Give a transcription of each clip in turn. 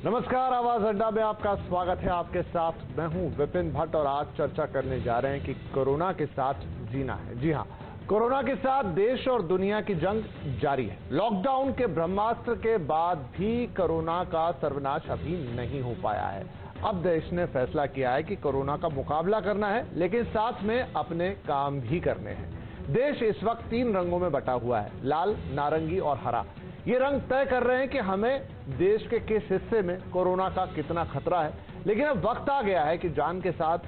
नमस्कार, आवाज अड्डा में आपका स्वागत है। आपके साथ मैं हूं विपिन भट्ट और आज चर्चा करने जा रहे हैं कि कोरोना के साथ जीना है। जी हां, कोरोना के साथ देश और दुनिया की जंग जारी है। लॉकडाउन के ब्रह्मास्त्र के बाद भी कोरोना का सर्वनाश अभी नहीं हो पाया है। अब देश ने फैसला किया है कि कोरोना का मुकाबला करना है, लेकिन साथ में अपने काम भी करने हैं। देश इस वक्त 3 रंगों में बटा हुआ है, लाल, नारंगी और हरा। ये रंग तय कर रहे हैं कि हमें देश के किस हिस्से में कोरोना का कितना खतरा है। लेकिन अब वक्त आ गया है कि जान के साथ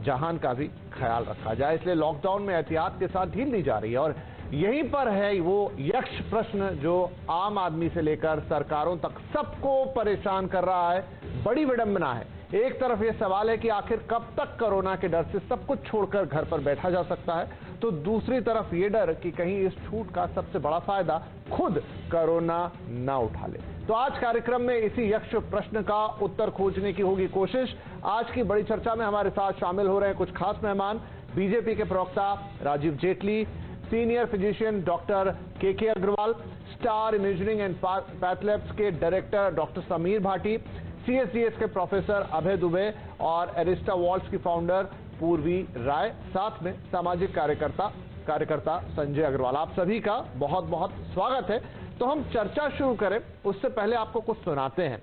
जहान का भी ख्याल रखा जाए, इसलिए लॉकडाउन में एहतियात के साथ ढील दी जा रही है। और यहीं पर है वो यक्ष प्रश्न जो आम आदमी से लेकर सरकारों तक सबको परेशान कर रहा है। बड़ी विडंबना है। एक तरफ ये सवाल है कि आखिर कब तक कोरोना के डर से सब कुछ छोड़कर घर पर बैठा जा सकता है, तो दूसरी तरफ ये डर कि कहीं इस छूट का सबसे बड़ा फायदा खुद कोरोना ना उठा ले। तो आज कार्यक्रम में इसी यक्ष प्रश्न का उत्तर खोजने की होगी कोशिश। आज की बड़ी चर्चा में हमारे साथ शामिल हो रहे हैं कुछ खास मेहमान। बीजेपी के प्रवक्ता Rajiv Jaitley, senior physician doctor K Agarwal, star imaging and path labs के director doctor Sameer Bhati, CSDS के प्रोफेसर अभय दुबे और एरिस्टा वॉल्स की फाउंडर पूर्वी राय, साथ में सामाजिक कार्यकर्ता संजय अग्रवाल। आप सभी का बहुत बहुत स्वागत है। तो हम चर्चा शुरू करें उससे पहले आपको कुछ सुनाते हैं।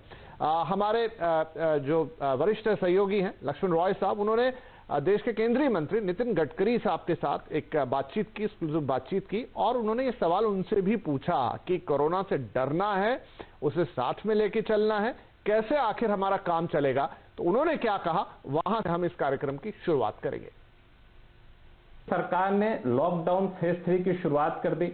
हमारे जो वरिष्ठ सहयोगी हैं लक्ष्मण रॉय साहब, उन्होंने देश के केंद्रीय मंत्री नितिन गडकरी साहब के साथ एक बातचीत की और उन्होंने ये सवाल उनसे भी पूछा कि कोरोना से डरना है, उसे साथ में लेके चलना है, कैसे आखिर हमारा काम चलेगा। तो उन्होंने क्या कहा, वहां से हम इस कार्यक्रम की शुरुआत करेंगे। सरकार ने लॉकडाउन फेज 3 की शुरुआत कर दी,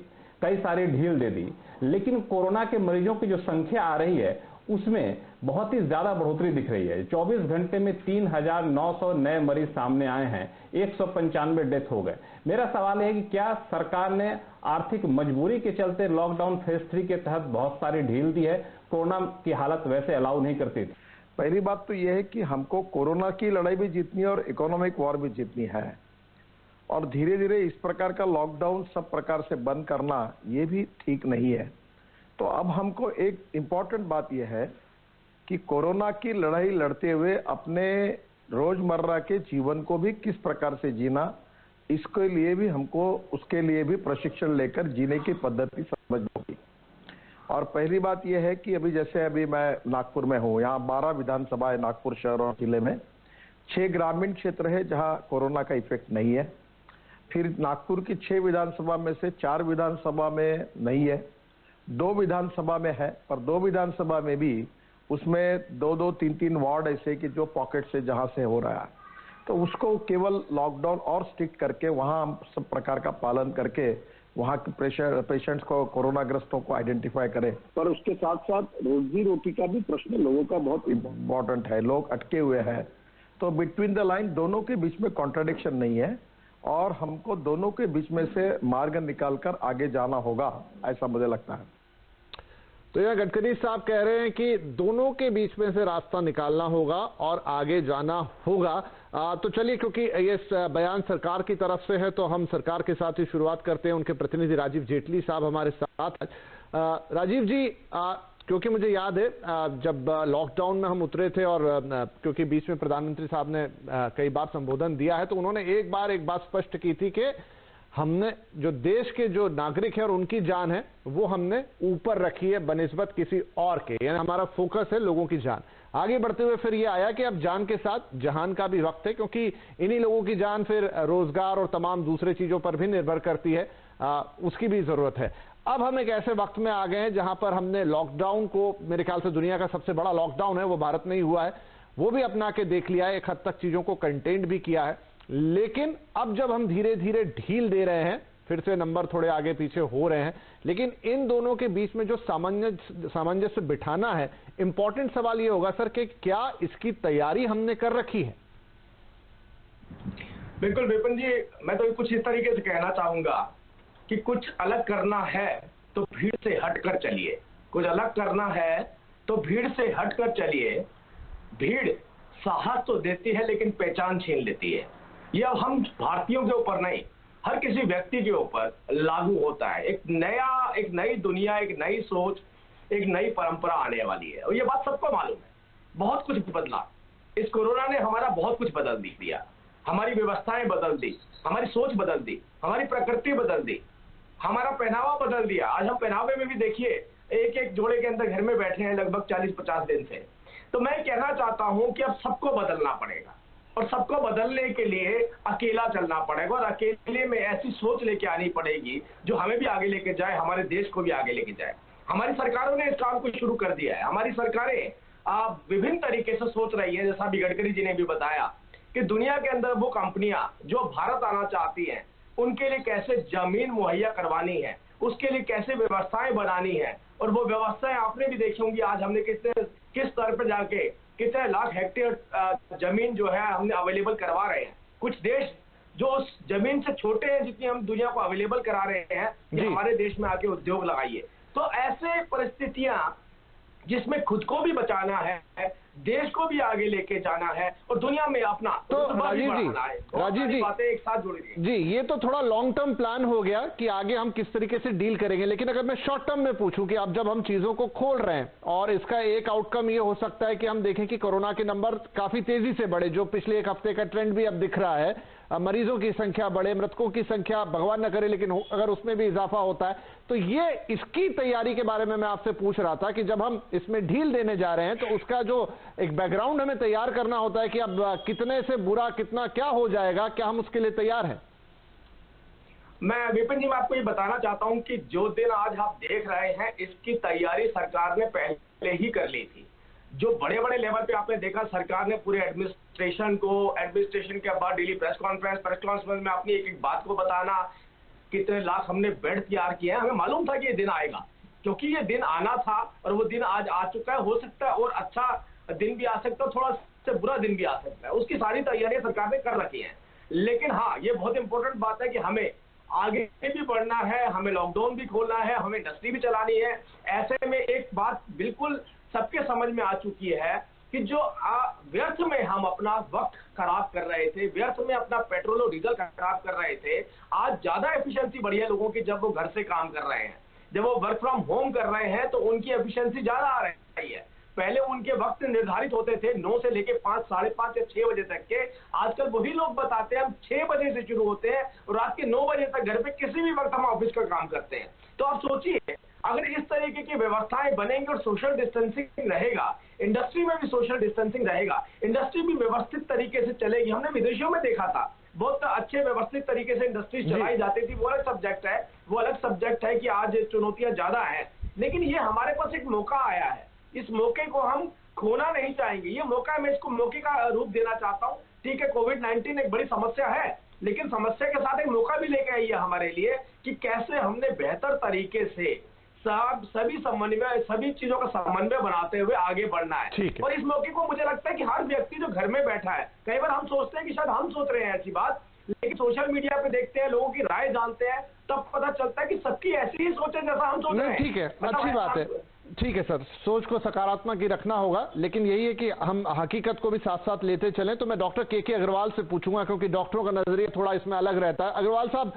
कई सारी ढील दे दी, लेकिन कोरोना के मरीजों की जो संख्या आ रही है उसमें बहुत ही ज्यादा बढ़ोतरी दिख रही है। 24 घंटे में 3,900 नए मरीज सामने आए हैं, 195 डेथ हो गए। मेरा सवाल है कि क्या सरकार ने आर्थिक मजबूरी के चलते लॉकडाउन फेज 3 के तहत बहुत सारी ढील दी है? कोरोना की हालत वैसे अलाउ नहीं करती थी। पहली बात तो यह है कि हमको कोरोना की लड़ाई भी जीतनी है और इकोनॉमिक वॉर भी जीतनी है, और धीरे धीरे इस प्रकार का लॉकडाउन सब प्रकार से बंद करना ये भी ठीक नहीं है। तो अब हमको एक इम्पॉर्टेंट बात यह है कि कोरोना की लड़ाई लड़ते हुए अपने रोजमर्रा के जीवन को भी किस प्रकार से जीना, इसके लिए भी हमको उसके लिए भी प्रशिक्षण लेकर जीने की पद्धति समझनी होगी। और पहली बात यह है कि अभी मैं नागपुर में हूँ, यहाँ 12 विधानसभा है नागपुर शहर और जिले में। 6 ग्रामीण क्षेत्र है जहाँ कोरोना का इफेक्ट नहीं है। फिर नागपुर की 6 विधानसभा में से 4 विधानसभा में नहीं है, 2 विधानसभा में है, पर 2 विधानसभा में भी उसमें 2-2, 3-3 वार्ड ऐसे कि जो पॉकेट से जहाँ से हो रहा है, तो उसको केवल लॉकडाउन और स्ट्रिक्ट करके वहाँ हम सब प्रकार का पालन करके वहाँ के पेशेंट्स को, कोरोना ग्रस्तों को आइडेंटिफाई करें। पर उसके साथ साथ रोजी रोटी का भी प्रश्न लोगों का बहुत इम्पोर्टेंट है। लोग अटके हुए हैं, तो बिटवीन द लाइन दोनों के बीच में कॉन्ट्रडिक्शन नहीं है और हमको दोनों के बीच में से मार्ग निकालकर आगे जाना होगा, ऐसा मुझे लगता है। तो यह गडकरी साहब कह रहे हैं कि दोनों के बीच में से रास्ता निकालना होगा और आगे जाना होगा। तो चलिए, क्योंकि ये बयान सरकार की तरफ से है तो हम सरकार के साथ ही शुरुआत करते हैं। उनके प्रतिनिधि राजीव जेटली साहब हमारे साथ। राजीव जी, क्योंकि मुझे याद है जब लॉकडाउन में हम उतरे थे और क्योंकि बीच में प्रधानमंत्री साहब ने कई बार संबोधन दिया है, तो उन्होंने एक बात स्पष्ट की थी कि हमने जो देश के जो नागरिक है और उनकी जान है वो हमने ऊपर रखी है बनिस्बत किसी और के, यानी हमारा फोकस है लोगों की जान। आगे बढ़ते हुए फिर ये आया कि अब जान के साथ जहान का भी वक्त है, क्योंकि इन्हीं लोगों की जान फिर रोजगार और तमाम दूसरे चीजों पर भी निर्भर करती है, उसकी भी जरूरत है। अब हम एक ऐसे वक्त में आ गए हैं जहां पर हमने लॉकडाउन को, मेरे ख्याल से दुनिया का सबसे बड़ा लॉकडाउन है वो भारत में ही हुआ है, वो भी अपना के देख लिया है, एक हद तक चीजों को कंटेंट भी किया है। लेकिन अब जब हम धीरे धीरे ढील दे रहे हैं, फिर से नंबर थोड़े आगे पीछे हो रहे हैं, लेकिन इन दोनों के बीच में जो सामंजस्य बिठाना है, इंपॉर्टेंट सवाल ये होगा सर कि क्या इसकी तैयारी हमने कर रखी है? बिल्कुल विपिन जी, मैं तो कुछ इस तरीके से कहना चाहूंगा कि कुछ अलग करना है तो भीड़ से हटकर चलिए, कुछ अलग करना है तो भीड़ से हटकर चलिए। भीड़ साहस तो देती है लेकिन पहचान छीन लेती है। ये अब हम भारतीयों के ऊपर नहीं, हर किसी व्यक्ति के ऊपर लागू होता है। एक नई दुनिया, एक नई सोच, एक नई परंपरा आने वाली है, और ये बात सबको मालूम है। बहुत कुछ बदला, इस कोरोना ने हमारा बहुत कुछ बदल दिया, हमारी व्यवस्थाएं बदल दी, हमारी सोच बदल दी, हमारी प्रकृति बदल दी, हमारा पहनावा बदल दिया। आज हम पहनावे में भी देखिए एक एक जोड़े के अंदर घर में बैठे हैं लगभग 40-50 दिन से। तो मैं कहना चाहता हूं कि अब सबको बदलना पड़ेगा, और सबको बदलने के लिए अकेला चलना पड़ेगा, और अकेले में ऐसी सोच लेके आनी पड़ेगी जो हमें भी आगे लेके जाए, हमारे देश को भी आगे लेके जाए। हमारी सरकारों ने इस काम को शुरू कर दिया है। हमारी सरकारें विभिन्न तरीके से सोच रही है, जैसा अभी गडकरी जी ने भी बताया कि दुनिया के अंदर वो कंपनियां जो भारत आना चाहती हैं उनके लिए कैसे जमीन मुहैया करवानी है, उसके लिए कैसे व्यवस्थाएं बनानी है, और वो व्यवस्थाएं आपने भी देखी होंगी। आज हमने किस स्तर पर जाके कितने लाख हेक्टेयर जमीन जो है हमने अवेलेबल करवा रहे हैं। कुछ देश जो उस जमीन से छोटे हैं जितनी हम दुनिया को अवेलेबल करा रहे हैं कि हमारे देश में आके उद्योग लगाइए। तो ऐसे परिस्थितियां जिसमें खुद को भी बचाना है, देश को भी आगे लेके जाना है, और दुनिया में अपना तो राजीव जी बातें एक साथ जोड़ दी जी, ये तो थोड़ा लॉन्ग टर्म प्लान हो गया कि आगे हम किस तरीके से डील करेंगे। लेकिन अगर मैं शॉर्ट टर्म में पूछूं कि अब जब हम चीजों को खोल रहे हैं, और इसका एक आउटकम ये हो सकता है कि हम देखें कि कोरोना के नंबर काफी तेजी से बढ़े, जो पिछले एक हफ्ते का ट्रेंड भी अब दिख रहा है, मरीजों की संख्या बढ़े, मृतकों की संख्या भगवान न करे लेकिन अगर उसमें भी इजाफा होता है, तो ये इसकी तैयारी के बारे में मैं आपसे पूछ रहा था कि जब हम इसमें ढील देने जा रहे हैं तो उसका जो एक बैकग्राउंड हमें तैयार करना होता है कि अब कितने से बुरा कितना क्या हो जाएगा, क्या हम उसके लिए तैयार हैं? मैं विपिन जी, मैं आपको ये बताना चाहता हूं कि जो दिन आज आप देख रहे हैं इसकी तैयारी सरकार ने पहले ही कर ली थी। जो बड़े बड़े लेवल पे आपने देखा, सरकार ने पूरे एडमिनिस्ट्रेशन के बाद डेली प्रेस कॉन्फ्रेंस में अपनी एक एक बात को बताना, कितने लाख हमने बेड तैयार किए हैं। हमें मालूम था कि ये दिन आएगा, क्योंकि ये दिन आना था, और वो दिन आज आ चुका है। हो सकता है और अच्छा दिन भी आ सकता है, थोड़ा से बुरा दिन भी आ सकता है, उसकी सारी तैयारियां सरकार ने कर रखी हैं। लेकिन हाँ, ये बहुत इंपॉर्टेंट बात है कि हमें आगे भी बढ़ना है, हमें लॉकडाउन भी खोलना है, हमें इंडस्ट्री भी चलानी है। ऐसे में एक बात बिल्कुल सबके समझ में आ चुकी है कि जो व्यर्थ में हम अपना वक्त खराब कर रहे थे, व्यर्थ में अपना पेट्रोल और डीजल खराब कर रहे थे, आज ज्यादा एफिशिएंसी बढ़ी है लोगों की जब वो घर से काम कर रहे हैं, जब वो वर्क फ्रॉम होम कर रहे हैं, तो उनकी एफिशिएंसी ज्यादा आ रही है। पहले उनके वक्त निर्धारित होते थे 9 से लेके 5, 5:30 या 6 बजे तक के। आजकल वही लोग बताते हैं हम 6 बजे से शुरू होते हैं और रात के 9 बजे तक घर पे किसी भी वक्त हम ऑफिस का काम करते हैं। तो आप सोचिए, अगर इस तरीके की व्यवस्थाएं बनेंगी और सोशल डिस्टेंसिंग रहेगा, इंडस्ट्री में भी सोशल डिस्टेंसिंग रहेगा, इंडस्ट्री भी व्यवस्थित तरीके से चलेगी। हमने विदेशों में देखा था, बहुत अच्छे व्यवस्थित तरीके से इंडस्ट्री चलाई जाती थी। वो अलग सब्जेक्ट है कि आज चुनौतियां ज्यादा है, लेकिन ये हमारे पास एक मौका आया है, इस मौके को हम खोना नहीं चाहेंगे। ये मौका है, मैं इसको मौके का रूप देना चाहता हूँ। ठीक है, कोविड-19 एक बड़ी समस्या है, लेकिन समस्या के साथ एक मौका भी लेके आई है हमारे लिए कि कैसे हमने बेहतर तरीके से सभी चीजों का समन्वय बनाते हुए आगे बढ़ना है। और इस मौके को मुझे लगता है कि हर व्यक्ति जो घर में बैठा है, कई बार हम सोचते हैं कि शायद हम सोच रहे हैं ऐसी बात, लेकिन सोशल मीडिया पे देखते हैं, लोगों की राय जानते हैं, तब पता चलता है कि सबकी ऐसी ही सोच है जैसा हम सोच रहे हैं। ठीक है, अच्छी बात है। ठीक है सर, सोच को सकारात्मक ही रखना होगा, लेकिन यही है कि हम हकीकत को भी साथ साथ लेते चलें। तो मैं डॉक्टर के अग्रवाल से पूछूंगा, क्योंकि डॉक्टरों का नजरिया थोड़ा इसमें अलग रहता है। अग्रवाल साहब,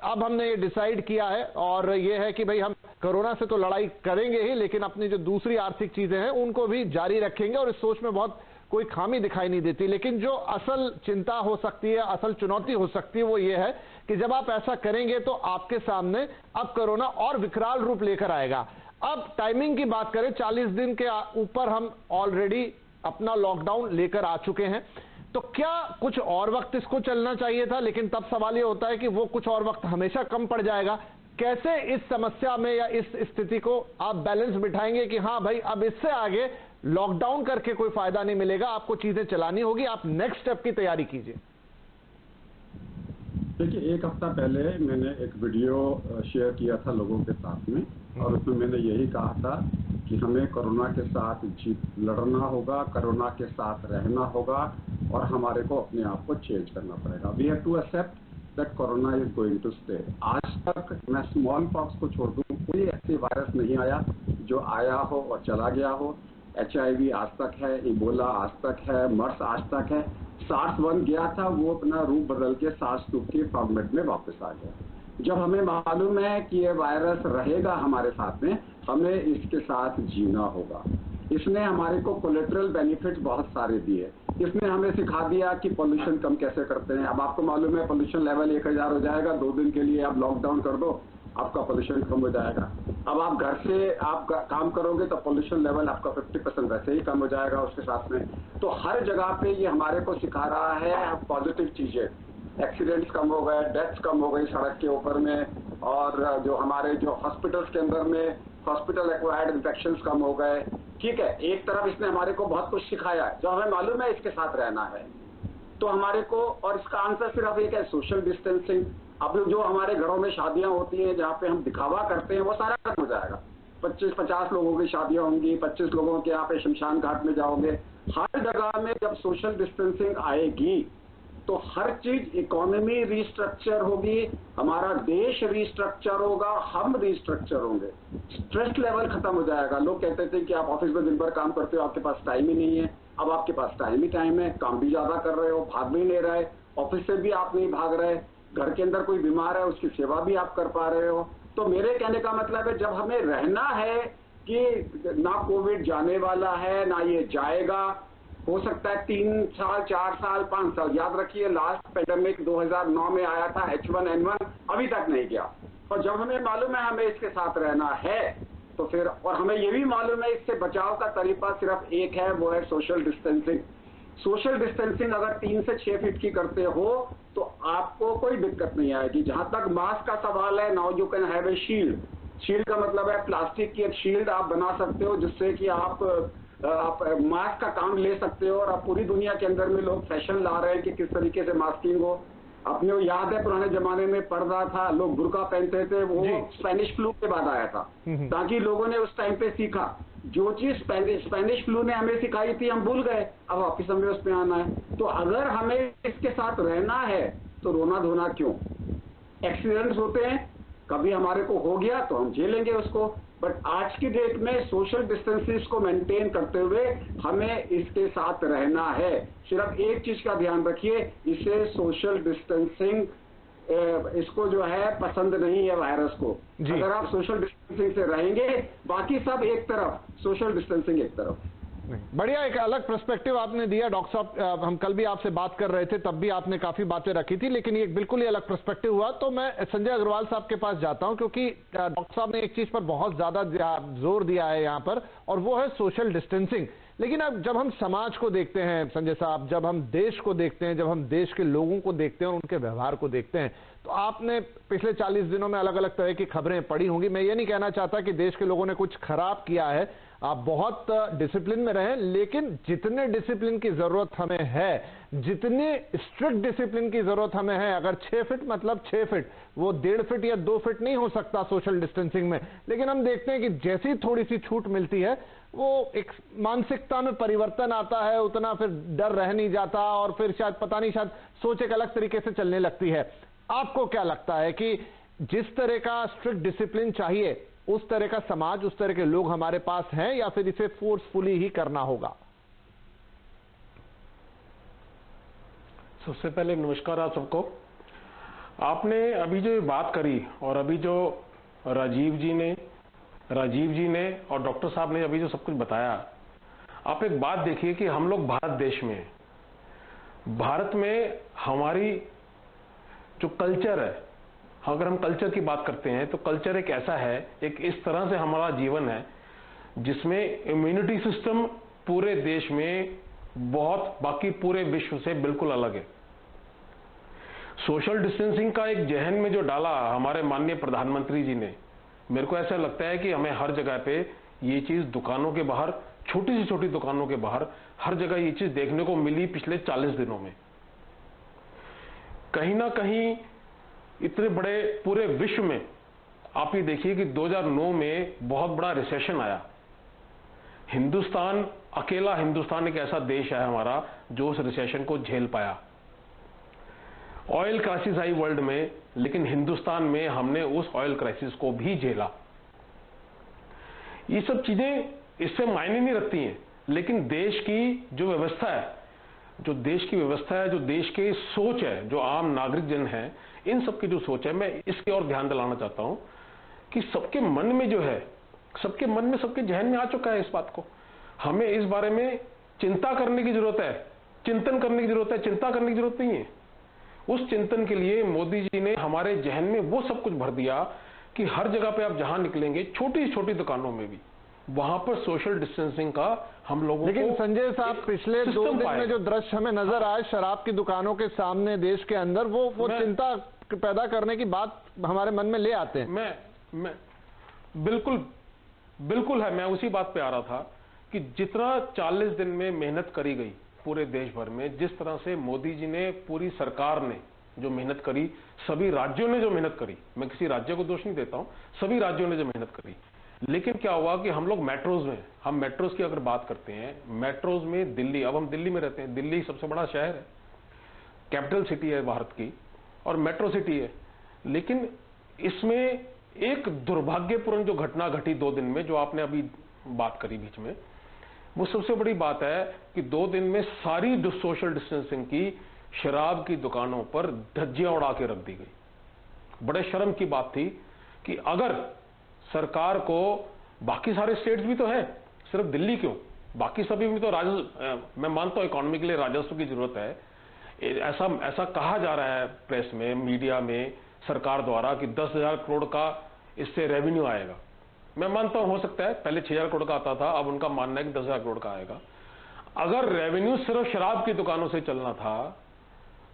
अब हमने ये डिसाइड किया है और ये है कि भाई हम कोरोना से तो लड़ाई करेंगे ही, लेकिन अपनी जो दूसरी आर्थिक चीजें हैं उनको भी जारी रखेंगे, और इस सोच में बहुत कोई खामी दिखाई नहीं देती। लेकिन जो असल चिंता हो सकती है, असल चुनौती हो सकती है, वो ये है कि जब आप ऐसा करेंगे तो आपके सामने अब कोरोना और विकराल रूप लेकर आएगा। अब टाइमिंग की बात करें, 40 दिन के ऊपर हम ऑलरेडी अपना लॉकडाउन लेकर आ चुके हैं, तो क्या कुछ और वक्त इसको चलना चाहिए था? लेकिन तब सवाल ये होता है कि वो कुछ और वक्त हमेशा कम पड़ जाएगा। कैसे इस समस्या में या इस स्थिति को आप बैलेंस बिठाएंगे कि हाँ भाई, अब इससे आगे लॉकडाउन करके कोई फायदा नहीं मिलेगा, आपको चीजें चलानी होगी, आप नेक्स्ट स्टेप की तैयारी कीजिए। देखिए, एक हफ्ता पहले मैंने एक वीडियो शेयर किया था लोगों के साथ में, और उसमें मैंने यही कहा था कि हमें कोरोना के साथ लड़ना होगा, कोरोना के साथ रहना होगा, और हमारे को अपने आप को चेंज करना पड़ेगा। We have to accept that corona is going to stay. आज तक मैं स्मॉल पॉक्स को छोड़ दूं, कोई ऐसे वायरस नहीं आया जो आया हो और चला गया हो। HIV आज तक है, इबोला आज तक है, मर्स आज तक है। SARS-1 गया था, वो अपना रूप बदल के SARS-2 के फॉर्मेट में वापस आ गया। जब हमें मालूम है कि ये वायरस रहेगा हमारे साथ में, हमें इसके साथ जीना होगा। इसने हमारे को कोलेटरल बेनिफिट्स बहुत सारे दिए। इसने हमें सिखा दिया कि पोल्यूशन कम कैसे करते हैं। अब आपको मालूम है पोल्यूशन लेवल 1000 हो जाएगा, 2 दिन के लिए आप लॉकडाउन कर दो, आपका पोल्यूशन कम हो जाएगा। अब आप घर से आप काम करोगे तो पोल्यूशन लेवल आपका 50% वैसे ही कम हो जाएगा उसके साथ में। तो हर जगह पे ये हमारे को सिखा रहा है पॉजिटिव चीजें। एक्सीडेंट्स कम हो गए, डेथ्स कम हो गई सड़क के ऊपर में, और जो हमारे जो हॉस्पिटल्स के अंदर में हॉस्पिटल एक्वायर्ड इन्फेक्शंस कम हो गए। ठीक है, एक तरफ इसने हमारे को बहुत कुछ सिखाया है, जो हमें मालूम है इसके साथ रहना है तो हमारे को, और इसका आंसर सिर्फ एक है, सोशल डिस्टेंसिंग। अब जो हमारे घरों में शादियां होती हैं जहाँ पे हम दिखावा करते हैं वो सारा खत्म हो जाएगा। 25-50 लोगों की शादियां होंगी, 25 लोगों के यहाँ पे शमशान घाट में जाओगे। हर जगह में जब सोशल डिस्टेंसिंग आएगी तो हर चीज, इकोनॉमी रिस्ट्रक्चर होगी, हमारा देश रिस्ट्रक्चर होगा, हम रिस्ट्रक्चर होंगे, स्ट्रेस लेवल खत्म हो जाएगा। लोग कहते थे कि आप ऑफिस में दिन भर काम करते हो, आपके पास टाइम ही नहीं है। अब आपके पास टाइम ही टाइम है, काम भी ज्यादा कर रहे हो, भाग भी नहीं रहे, ऑफिस से भी आप नहीं भाग रहे, घर के अंदर कोई बीमार है उसकी सेवा भी आप कर पा रहे हो। तो मेरे कहने का मतलब है, जब हमें रहना है कि ना कोविड जाने वाला है ना ये जाएगा, हो सकता है 3 साल 4 साल 5 साल, याद रखिए लास्ट पेंडेमिक 2009 में आया था H1N1, अभी तक नहीं गया। और जब हमें मालूम है हमें इसके साथ रहना है तो फिर, और हमें ये भी मालूम है इससे बचाव का तरीका सिर्फ एक है, वो है सोशल डिस्टेंसिंग। सोशल डिस्टेंसिंग अगर 3 से 6 फीट की करते हो तो आपको कोई दिक्कत नहीं आएगी। जहां तक मास्क का सवाल है, now you can have a shield. Shield का मतलब है प्लास्टिक की एक शील्ड आप बना सकते हो जिससे कि आप मास्क का काम ले सकते हो। और अब पूरी दुनिया के अंदर में लोग फैशन ला रहे हैं कि किस तरीके से मास्किंग हो। अपने को याद है पुराने जमाने में पर्दा था, लोग बुर्का पहनते थे, वो स्पेनिश फ्लू के बाद आया था, ताकि लोगों ने उस टाइम पे सीखा। जो चीज स्पेनिश फ्लू ने हमें सिखाई थी हम भूल गए, अब वापिस हमें उस पे आना है। तो अगर हमें इसके साथ रहना है तो रोना धोना क्यों? एक्सीडेंट्स होते हैं, कभी हमारे को हो गया तो हम झेलेंगे उसको, बट आज की डेट में सोशल डिस्टेंसेस को मेंटेन करते हुए हमें इसके साथ रहना है। सिर्फ एक चीज का ध्यान रखिए, इसे सोशल डिस्टेंसिंग इसको जो है पसंद नहीं है वायरस को। अगर आप सोशल डिस्टेंसिंग से रहेंगे, बाकी सब एक तरफ, सोशल डिस्टेंसिंग एक तरफ। बढ़िया, एक अलग पर्सपेक्टिव आपने दिया डॉक्टर साहब। हम कल भी आपसे बात कर रहे थे, तब भी आपने काफी बातें रखी थी, लेकिन ये बिल्कुल ही अलग पर्सपेक्टिव हुआ। तो मैं संजय अग्रवाल साहब के पास जाता हूं, क्योंकि डॉक्टर साहब ने एक चीज पर बहुत ज्यादा जोर दिया है यहां पर, और वो है सोशल डिस्टेंसिंग। लेकिन अब जब हम समाज को देखते हैं संजय साहब, जब हम देश को देखते हैं, जब हम देश के लोगों को देखते हैं और उनके व्यवहार को देखते हैं, तो आपने पिछले 40 दिनों में अलग अलग तरह की खबरें पढ़ी होंगी। मैं ये नहीं कहना चाहता कि देश के लोगों ने कुछ खराब किया है, आप बहुत डिसिप्लिन में रहें, लेकिन जितने डिसिप्लिन की जरूरत हमें है, जितने स्ट्रिक्ट डिसिप्लिन की जरूरत हमें है, अगर 6 फीट मतलब 6 फीट, वो 1.5 फीट या 2 फीट नहीं हो सकता सोशल डिस्टेंसिंग में। लेकिन हम देखते हैं कि जैसी थोड़ी सी छूट मिलती है, वो एक मानसिकता में परिवर्तन आता है, उतना फिर डर रह नहीं जाता, और फिर शायद पता नहीं, शायद सोच एक अलग तरीके से चलने लगती है। आपको क्या लगता है कि जिस तरह का स्ट्रिक्ट डिसिप्लिन चाहिए, उस तरह का समाज, उस तरह के लोग हमारे पास हैं, या फिर इसे फोर्सफुली ही करना होगा? सबसे पहले नमस्कार आप सबको। आपने अभी जो बात करी, और अभी जो राजीव जी ने और डॉक्टर साहब ने अभी जो सब कुछ बताया, आप एक बात देखिए कि हम लोग भारत देश में, भारत में हमारी जो कल्चर है, अगर हम कल्चर की बात करते हैं तो कल्चर एक ऐसा है, एक इस तरह से हमारा जीवन है जिसमें इम्यूनिटी सिस्टम पूरे देश में बहुत बाकी पूरे विश्व से बिल्कुल अलग है। सोशल डिस्टेंसिंग का एक जहन में जो डाला हमारे माननीय प्रधानमंत्री जी ने, मेरे को ऐसा लगता है कि हमें हर जगह पे ये चीज दुकानों के बाहर, छोटी से छोटी दुकानों के बाहर, हर जगह ये चीज देखने को मिली पिछले 40 दिनों में। कहीं ना कहीं इतने बड़े पूरे विश्व में आप ये देखिए कि 2009 में बहुत बड़ा रिसेशन आया। हिंदुस्तान अकेला, हिंदुस्तान एक ऐसा देश है हमारा जो उस रिसेशन को झेल पाया। ऑयल क्राइसिस आई वर्ल्ड में, लेकिन हिंदुस्तान में हमने उस ऑयल क्राइसिस को भी झेला। ये सब चीजें इससे मायने नहीं रखती हैं, लेकिन देश की जो व्यवस्था है जो देश की व्यवस्था है, जो देश की सोच है, जो आम नागरिक जन है, इन सबकी जो सोच है, मैं इसकी ओर ध्यान दिलाना चाहता हूं कि सबके मन में जो है, सबके मन में, सबके जहन में आ चुका है इस बात को। हमें इस बारे में चिंता करने की जरूरत है, चिंतन करने की जरूरत है, चिंता करने की जरूरत नहीं है। उस चिंतन के लिए मोदी जी ने हमारे जहन में वो सब कुछ भर दिया कि हर जगह पे आप जहां निकलेंगे, छोटी छोटी दुकानों में भी, वहां पर सोशल डिस्टेंसिंग का हम लोगों को। लेकिन संजय साहब, पिछले 2 दिन में जो दृश्य हमें नजर आए शराब की दुकानों के सामने देश के अंदर, वो चिंता पैदा करने की बात हमारे मन में ले आते हैं। मैं बिल्कुल है, मैं उसी बात पे आ रहा था कि जितना 40 दिन में मेहनत करी गई पूरे देश भर में, जिस तरह से मोदी जी ने, पूरी सरकार ने जो मेहनत करी, सभी राज्यों ने जो मेहनत करी, मैं किसी राज्य को दोष नहीं देता हूं, सभी राज्यों ने जो मेहनत करी, लेकिन क्या हुआ कि हम लोग मेट्रोज में, हम मेट्रोज की अगर बात करते हैं, मेट्रोज में दिल्ली, अब हम दिल्ली में रहते हैं, दिल्ली सबसे बड़ा शहर है, कैपिटल सिटी है भारत की और मेट्रो सिटी है, लेकिन इसमें एक दुर्भाग्यपूर्ण जो घटना घटी 2 दिन में, जो आपने अभी बात करी बीच में, वो सबसे बड़ी बात है कि 2 दिन में सारी सोशल डिस्टेंसिंग की शराब की दुकानों पर धज्जियां उड़ा के रख दी गई। बड़े शर्म की बात थी कि अगर सरकार को, बाकी सारे स्टेट्स भी तो है, सिर्फ दिल्ली क्यों, बाकी सभी भी तो राजस्व, मैं मानता हूं इकोनॉमी के लिए राजस्व की जरूरत है, ऐसा कहा जा रहा है प्रेस में, मीडिया में, सरकार द्वारा कि 10,000 करोड़ का इससे रेवेन्यू आएगा। मैं मानता हूं हो सकता है, पहले 6,000 करोड़ का आता था, अब उनका मानना है कि 10,000 करोड़ का आएगा। अगर रेवेन्यू सिर्फ शराब की दुकानों से चलना था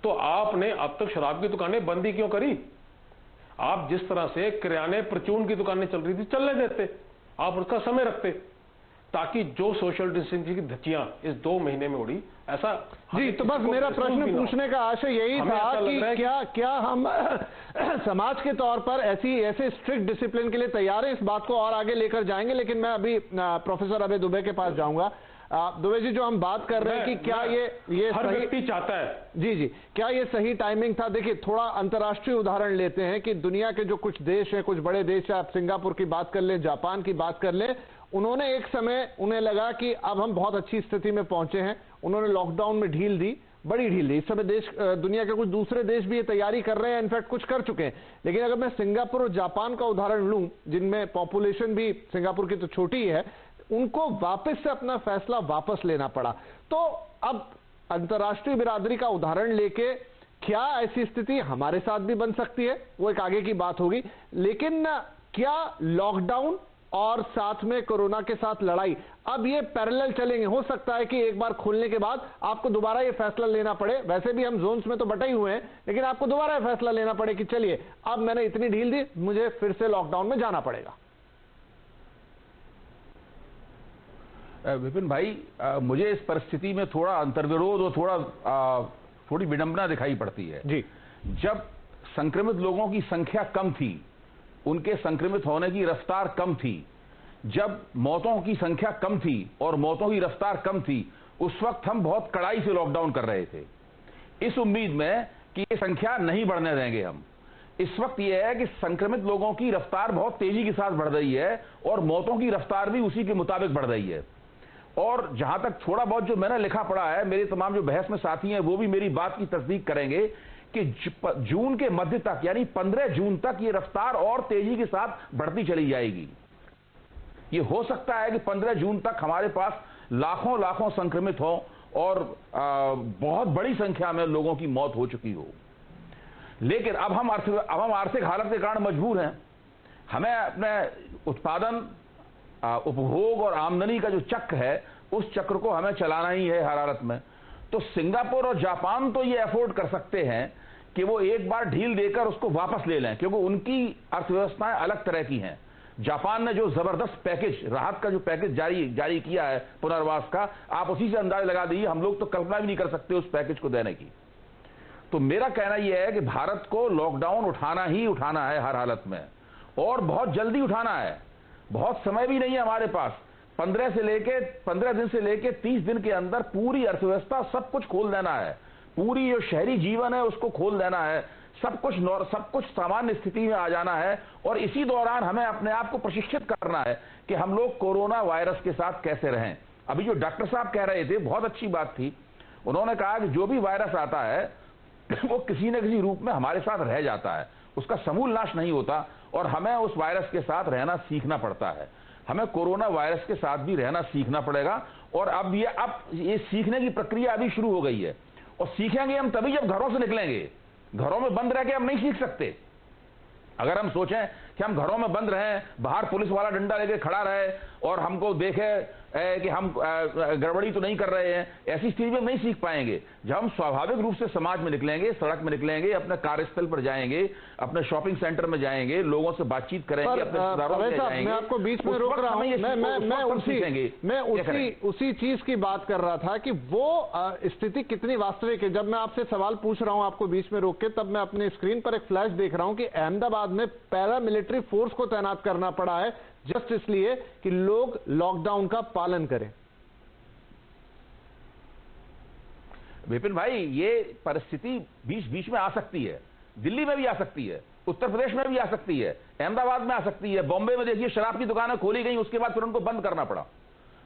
तो आपने अब तक शराब की दुकानें बंद ही क्यों करी? आप जिस तरह से किराने परचून की दुकानें चल रही थी, चलने देते, आप उसका समय रखते, ताकि जो सोशल डिस्टेंसिंग की धज्जियां इस 2 महीने में उड़ी, ऐसा जी। तो बस मेरा प्रश्न पूछने का आशय यही था कि क्या हम समाज के तौर पर ऐसे स्ट्रिक्ट डिसिप्लिन के लिए तैयार है? इस बात को और आगे लेकर जाएंगे, लेकिन मैं अभी प्रोफेसर अभय दुबे के पास जाऊंगा। दुबे जी, जो हम बात कर रहे हैं कि क्या ये हर व्यक्ति चाहता है, जी, क्या ये सही टाइमिंग था? देखिए, थोड़ा अंतर्राष्ट्रीय उदाहरण लेते हैं कि दुनिया के जो कुछ देश हैं, कुछ बड़े देश हैं, आप सिंगापुर की बात कर लें, जापान की बात कर लें, उन्होंने एक समय, उन्हें लगा कि अब हम बहुत अच्छी स्थिति में पहुंचे हैं, उन्होंने लॉकडाउन में ढील दी, बड़ी ढील दी। इस समय दुनिया के कुछ दूसरे देश भी ये तैयारी कर रहे हैं, इनफैक्ट कुछ कर चुके हैं। लेकिन अगर मैं सिंगापुर और जापान का उदाहरण लूं, जिनमें पॉपुलेशन भी सिंगापुर की तो छोटी ही है, उनको वापस से अपना फैसला वापस लेना पड़ा। तो अब अंतर्राष्ट्रीय बिरादरी का उदाहरण लेके क्या ऐसी स्थिति हमारे साथ भी बन सकती है, वो एक आगे की बात होगी। लेकिन क्या लॉकडाउन और साथ में कोरोना के साथ लड़ाई अब ये पैरेलल चलेंगे? हो सकता है कि एक बार खोलने के बाद आपको दोबारा ये फैसला लेना पड़े, वैसे भी हम जोन्स में तो बटे ही हुए हैं, लेकिन आपको दोबारा ये फैसला लेना पड़े कि चलिए अब मैंने इतनी ढील दी, मुझे फिर से लॉकडाउन में जाना पड़ेगा। विपिन भाई, मुझे इस परिस्थिति में थोड़ा अंतर्विरोध और थोड़ी विडंबना दिखाई पड़ती है जी। जब संक्रमित लोगों की संख्या कम थी, उनके संक्रमित होने की रफ्तार कम थी, जब मौतों की संख्या कम थी और मौतों की रफ्तार कम थी, उस वक्त हम बहुत कड़ाई से लॉकडाउन कर रहे थे, इस उम्मीद में कि ये संख्या नहीं बढ़ने देंगे हम। इस वक्त यह है कि संक्रमित लोगों की रफ्तार बहुत तेजी के साथ बढ़ रही है और मौतों की रफ्तार भी उसी के मुताबिक बढ़ रही है। और जहां तक थोड़ा बहुत जो मैंने लिखा पढ़ा है, मेरे तमाम जो बहस में साथी हैं वो भी मेरी बात की तस्दीक करेंगे कि जून के मध्य तक, यानी 15 जून तक ये रफ्तार और तेजी के साथ बढ़ती चली जाएगी। ये हो सकता है कि 15 जून तक हमारे पास लाखों संक्रमित हो और बहुत बड़ी संख्या में लोगों की मौत हो चुकी हो। लेकिन अब हम आर्थिक हालत के कारण मजबूर हैं। हमें अपने उत्पादन, उपभोग और आमदनी का जो चक्र है, उस चक्र को हमें चलाना ही है हर हालत में। तो सिंगापुर और जापान तो ये अफोर्ड कर सकते हैं कि वो एक बार ढील देकर उसको वापस ले लें, क्योंकि उनकी अर्थव्यवस्थाएं अलग तरह की हैं। जापान ने जो जबरदस्त पैकेज, राहत का जो पैकेज जारी किया है पुनर्वास का, आप उसी से अंदाजा लगा दीजिए, हम लोग तो कल्पना भी नहीं कर सकते उस पैकेज को देने की। तो मेरा कहना यह है कि भारत को लॉकडाउन उठाना ही उठाना है हर हालत में, और बहुत जल्दी उठाना है। बहुत समय भी नहीं है हमारे पास। 15 दिन से लेके 30 दिन के अंदर पूरी अर्थव्यवस्था, सब कुछ खोल देना है। पूरी जो शहरी जीवन है उसको खोल देना है। सब कुछ सामान्य स्थिति में आ जाना है। और इसी दौरान हमें अपने आप को प्रशिक्षित करना है कि हम लोग कोरोना वायरस के साथ कैसे रहें। अभी जो डॉक्टर साहब कह रहे थे, बहुत अच्छी बात थी। उन्होंने कहा कि जो भी वायरस आता है वो किसी न किसी रूप में हमारे साथ रह जाता है, उसका समूल नाश नहीं होता और हमें उस वायरस के साथ रहना सीखना पड़ता है। हमें कोरोना वायरस के साथ भी रहना सीखना पड़ेगा और अब ये सीखने की प्रक्रिया अभी शुरू हो गई है और सीखेंगे हम तभी जब घरों से निकलेंगे। घरों में बंद रह के हम नहीं सीख सकते। अगर हम सोचें कि हम घरों में बंद रहें, बाहर पुलिस वाला डंडा लेके खड़ा रहे और हमको देखे कि हम गड़बड़ी तो नहीं कर रहे हैं, ऐसी स्थिति में नहीं सीख पाएंगे। जब हम स्वाभाविक रूप से समाज में निकलेंगे, सड़क में निकलेंगे, अपने कार्यस्थल पर जाएंगे, अपने शॉपिंग सेंटर में जाएंगे, लोगों से बातचीत करेंगे, अपने रिश्तेदारों में जाएंगे। मैं आपको बीच में रोक रहा हूं, मैं उसी चीज की बात कर रहा था कि वो स्थिति कितनी वास्तविक है। जब मैं आपसे सवाल पूछ रहा हूं आपको बीच में रोक के, तब मैं अपने स्क्रीन पर एक फ्लैश देख रहा हूं कि अहमदाबाद में पैरामिलिट्री फोर्स को तैनात करना पड़ा है जस्ट इसलिए कि लोग लॉकडाउन का पालन करें। विपिन भाई, ये परिस्थिति बीच बीच में आ सकती है, दिल्ली में भी आ सकती है, उत्तर प्रदेश में भी आ सकती है, अहमदाबाद में आ सकती है, बॉम्बे में देखिए शराब की दुकानें खोली गई, उसके बाद फिर उनको बंद करना पड़ा।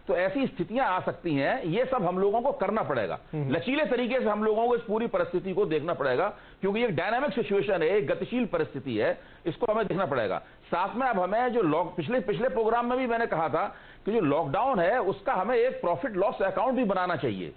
तो ऐसी स्थितियां आ सकती हैं, ये सब हम लोगों को करना पड़ेगा। लचीले तरीके से हम लोगों को इस पूरी परिस्थिति को देखना पड़ेगा, क्योंकि ये डायनामिक सिचुएशन है, एक गतिशील परिस्थिति है, इसको हमें देखना पड़ेगा। साथ में अब हमें जो पिछले प्रोग्राम में भी मैंने कहा था कि जो लॉकडाउन है उसका हमें एक प्रॉफिट लॉस अकाउंट भी बनाना चाहिए।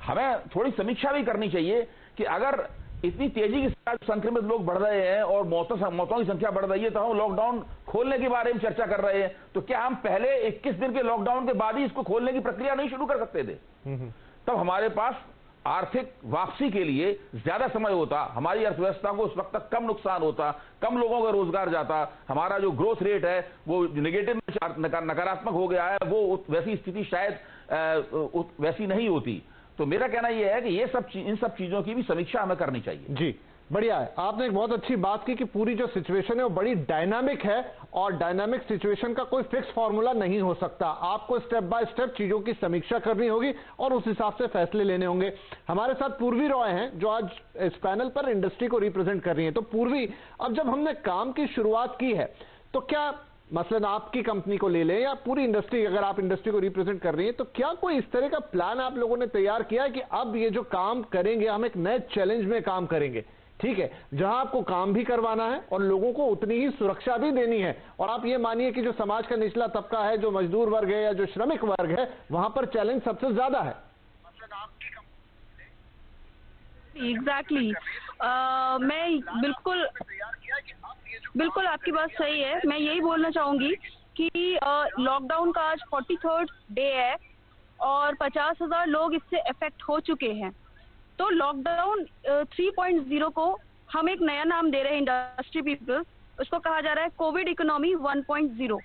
हमें थोड़ी समीक्षा भी करनी चाहिए कि अगर इतनी तेजी के साथ संक्रमित लोग बढ़ रहे हैं और मौतों की संख्या बढ़ रही है, तो हम लॉकडाउन खोलने के बारे में चर्चा कर रहे हैं, तो क्या हम पहले 21 दिन के लॉकडाउन के बाद ही इसको खोलने की प्रक्रिया नहीं शुरू कर सकते थे? तब हमारे पास आर्थिक वापसी के लिए ज्यादा समय होता, हमारी अर्थव्यवस्था को उस वक्त तक कम नुकसान होता, कम लोगों का रोजगार जाता, हमारा जो ग्रोथ रेट है वो नेगेटिव नकारात्मक हो गया है, वो वैसी स्थिति शायद वैसी नहीं होती। तो मेरा कहना यह है कि इन सब चीजों की भी समीक्षा हमें करनी चाहिए। जी, बढ़िया है। आपने एक बहुत अच्छी बात की कि पूरी जो सिचुएशन है वो बड़ी डायनामिक है और डायनामिक सिचुएशन का कोई फिक्स फॉर्मूला नहीं हो सकता। आपको स्टेप बाय स्टेप चीजों की समीक्षा करनी होगी और उस हिसाब से फैसले लेने होंगे। हमारे साथ पूर्वी रॉय हैं जो आज इस पैनल पर इंडस्ट्री को रिप्रेजेंट कर रही है। तो पूर्वी, अब जब हमने काम की शुरुआत की है तो क्या मसलन आपकी कंपनी को ले लें या पूरी इंडस्ट्री, अगर आप इंडस्ट्री को रिप्रेजेंट कर रही हैं, तो क्या कोई इस तरह का प्लान आप लोगों ने तैयार किया है कि अब ये जो काम करेंगे हम एक नए चैलेंज में काम करेंगे, ठीक है, जहां आपको काम भी करवाना है और लोगों को उतनी ही सुरक्षा भी देनी है। और आप ये मानिए कि जो समाज का निचला तबका है, जो मजदूर वर्ग है या जो श्रमिक वर्ग है, वहां पर चैलेंज सबसे ज्यादा है। एग्जैक्टली मैं बिल्कुल आपकी बात सही है। मैं यही बोलना चाहूंगी कि लॉकडाउन का आज 43rd डे है और 50,000 लोग इससे अफेक्ट हो चुके हैं। तो लॉकडाउन 3.0 को हम एक नया नाम दे रहे हैं इंडस्ट्री पीपल, उसको कहा जा रहा है कोविड इकोनॉमी 1.0।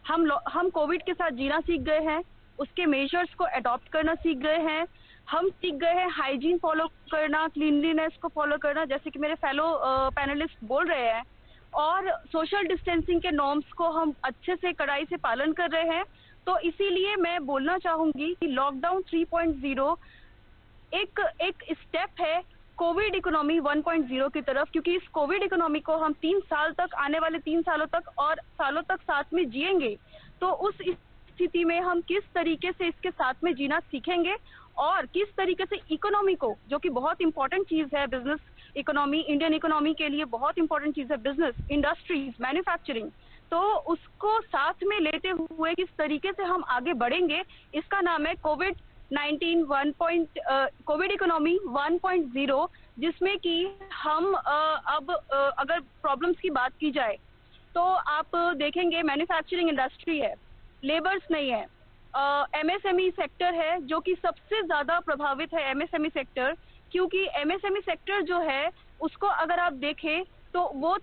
हम कोविड के साथ जीना सीख गए हैं, उसके मेजर्स को अडॉप्ट करना सीख गए हैं, हम सीख गए हैं हाइजीन फॉलो करना, क्लीनलीनेस को फॉलो करना, जैसे कि मेरे फेलो पैनलिस्ट बोल रहे हैं, और सोशल डिस्टेंसिंग के नॉर्म्स को हम अच्छे से कड़ाई से पालन कर रहे हैं। तो इसीलिए मैं बोलना चाहूंगी कि लॉकडाउन 3.0 एक स्टेप है कोविड इकोनॉमी 1.0 की तरफ, क्योंकि इस कोविड इकोनॉमी को हम 3 साल तक, आने वाले 3 सालों तक और सालों तक साथ में जिएंगे। तो उस स्थिति में हम किस तरीके से इसके साथ में जीना सीखेंगे और किस तरीके से इकोनॉमी को, जो कि बहुत इंपॉर्टेंट चीज है, बिजनेस इकोनॉमी, इंडियन इकोनॉमी के लिए बहुत इंपॉर्टेंट चीज है बिजनेस, इंडस्ट्रीज, मैन्युफैक्चरिंग, तो उसको साथ में लेते हुए किस तरीके से हम आगे बढ़ेंगे, इसका नाम है कोविड इकोनॉमी 1.0, जिसमें कि हम अब अगर प्रॉब्लम्स की बात की जाए तो आप देखेंगे मैन्युफैक्चरिंग इंडस्ट्री है, लेबर्स नहीं है, एमएसएमई सेक्टर है जो कि सबसे ज्यादा प्रभावित है, एमएसएमई सेक्टर, क्योंकि एमएसएमई सेक्टर जो है उसको अगर आप देखें तो वो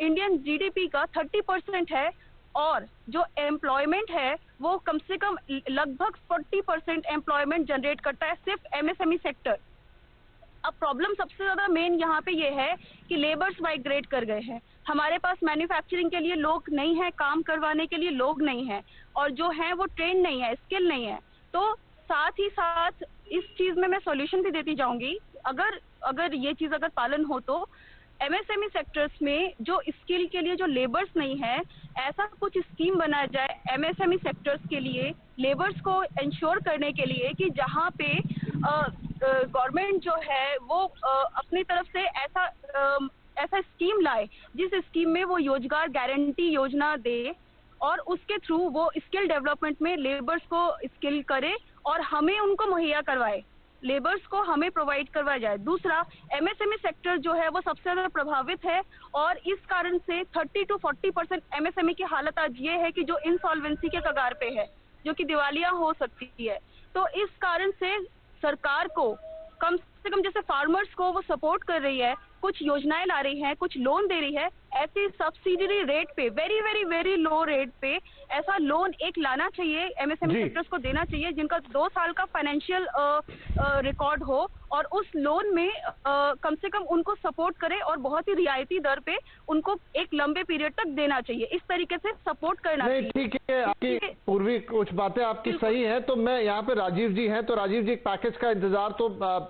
इंडियन जीडीपी का 30% है और जो एम्प्लॉयमेंट है वो कम से कम लगभग 40% एम्प्लॉयमेंट जनरेट करता है सिर्फ एमएसएमई सेक्टर। अब प्रॉब्लम सबसे ज्यादा मेन यहाँ पे ये है कि लेबर्स माइग्रेट कर गए हैं, हमारे पास मैन्युफैक्चरिंग के लिए लोग नहीं है, काम करवाने के लिए लोग नहीं है, और जो है वो ट्रेन नहीं है, स्किल नहीं है। तो साथ ही साथ इस चीज में मैं सॉल्यूशन भी देती जाऊंगी, अगर ये चीज अगर पालन हो तो एमएसएमई सेक्टर्स में जो स्किल के लिए जो लेबर्स नहीं है, ऐसा कुछ स्कीम बनाया जाए एमएसएमई सेक्टर्स के लिए लेबर्स को इंश्योर करने के लिए कि जहाँ पे गवर्नमेंट जो है वो अपनी तरफ से ऐसा स्कीम लाए जिस स्कीम में वो रोजगार गारंटी योजना दे और उसके थ्रू वो स्किल डेवलपमेंट में लेबर्स को स्किल करे और हमें उनको मुहैया करवाए, लेबर्स को हमें प्रोवाइड करवाया जाए। दूसरा, एमएसएमई सेक्टर जो है वो सबसे ज्यादा प्रभावित है और इस कारण से 30 to 40% एमएसएमई की हालत आज ये है कि जो इंसॉल्वेंसी के कगार पे है, जो कि दिवालिया हो सकती है। तो इस कारण से सरकार को कम से कम जैसे फार्मर्स को वो सपोर्ट कर रही है, कुछ योजनाएं ला रही है, कुछ लोन दे रही है, ऐसी सब्सिडी रेट पे very very very low rate पे ऐसा लोन एक लाना चाहिए, एमएसएमई सेक्टर्स को देना चाहिए जिनका 2 साल का फाइनेंशियल रिकॉर्ड हो और उस लोन में कम से कम उनको सपोर्ट करे और बहुत ही रियायती दर पे उनको एक लंबे पीरियड तक देना चाहिए। इस तरीके से सपोर्ट करना चाहिए। ठीक है, आपकी पूर्वी कुछ बातें आपकी सही हैं। तो मैं यहाँ पे राजीव जी हैं, तो राजीव जी पैकेज का इंतजार तो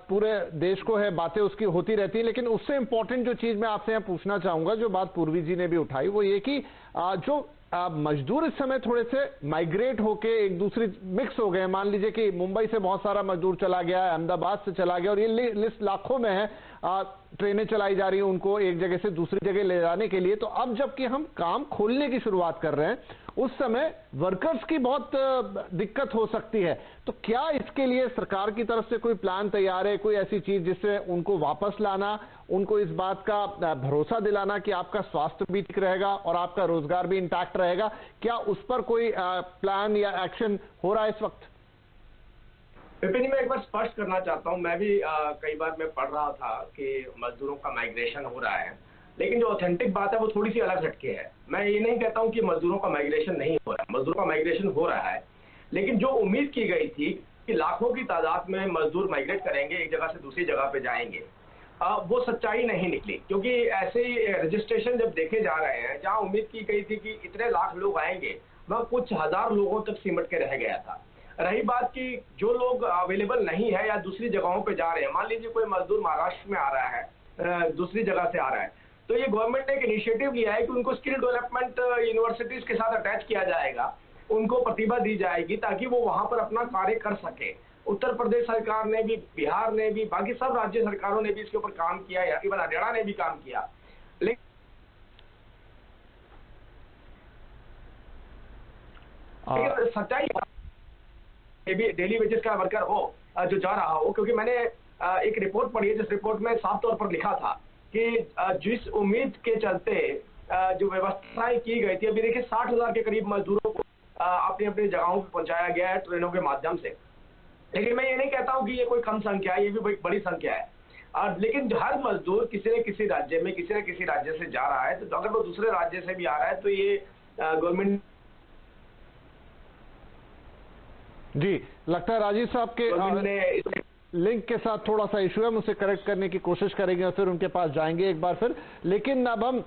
पूरे देश को है, बातें उसकी होती रहती है, लेकिन उससे इंपॉर्टेंट जो चीज मैं आपसे यहाँ पूछना चाहूंगा, जो बात पूर्वी जी ने भी उठाई, वो ये कि जो मजदूर इस समय थोड़े से माइग्रेट होके एक दूसरे मिक्स हो गए। मान लीजिए कि मुंबई से बहुत सारा मजदूर चला गया है, अहमदाबाद से चला गया और ये लिस्ट लाखों में है। ट्रेनें चलाई जा रही हैं उनको एक जगह से दूसरी जगह ले जाने के लिए। तो अब जबकि हम काम खोलने की शुरुआत कर रहे हैं, उस समय वर्कर्स की बहुत दिक्कत हो सकती है। तो क्या इसके लिए सरकार की तरफ से कोई प्लान तैयार है, कोई ऐसी चीज जिससे उनको वापस लाना, उनको इस बात का भरोसा दिलाना कि आपका स्वास्थ्य भी ठीक रहेगा और आपका रोजगार भी इंटैक्ट रहेगा? क्या उस पर कोई प्लान या एक्शन हो रहा है इस वक्त? विपिन जी, मैं एक बार स्पष्ट करना चाहता हूं, मैं भी कई बार मैं पढ़ रहा था कि मजदूरों का माइग्रेशन हो रहा है, लेकिन जो ऑथेंटिक बात है वो थोड़ी सी अलग हटके है। मैं ये नहीं कहता हूं कि मजदूरों का माइग्रेशन नहीं हो रहा है, मजदूरों का माइग्रेशन हो रहा है, लेकिन जो उम्मीद की गई थी कि लाखों की तादाद में मजदूर माइग्रेट करेंगे, एक जगह से दूसरी जगह पे जाएंगे, वो सच्चाई नहीं निकली। क्योंकि ऐसे ही रजिस्ट्रेशन जब देखे जा रहे हैं, जहां उम्मीद की गई थी कि इतने लाख लोग आएंगे, वह कुछ हजार लोगों तक सिमट के रह गया था। रही बात कि जो लोग अवेलेबल नहीं है या दूसरी जगहों पे जा रहे हैं, मान लीजिए कोई मजदूर महाराष्ट्र में आ रहा है, दूसरी जगह से आ रहा है, तो ये गवर्नमेंट ने एक इनिशिएटिव लिया है कि उनको स्किल डेवलपमेंट यूनिवर्सिटीज के साथ अटैच किया जाएगा, उनको प्रतिभा दी जाएगी ताकि वो वहां पर अपना कार्य कर सके। उत्तर प्रदेश सरकार ने भी, बिहार ने भी, बाकी सब राज्य सरकारों ने भी इसके ऊपर काम किया, इवन हरियाणा ने भी काम किया। लेकिन सच्चाई भी डेली वेजेस का वर्कर हो जो जा रहा हो, क्योंकि मैंने एक रिपोर्ट पढ़ी है जिस रिपोर्ट में साफ तौर पर लिखा था कि जिस उम्मीद के चलते जो व्यवस्थाएं की गई थी, अभी देखिए 60,000 के करीब मजदूरों को अपनी अपनी जगहों पर पहुंचाया गया है ट्रेनों के माध्यम से। लेकिन मैं ये नहीं कहता हूं कि ये कोई कम संख्या है, ये भी बड़ी संख्या है। लेकिन हर मजदूर किसी न किसी राज्य में, किसी न किसी राज्य से जा रहा है, तो अगर वो दूसरे राज्य से भी आ रहा है तो ये गवर्नमेंट। जी, लगता है राजीव साहब के लिंक के साथ थोड़ा सा इशू है, हम उसे करेक्ट करने की कोशिश करेंगे और फिर उनके पास जाएंगे एक बार फिर। लेकिन अब हम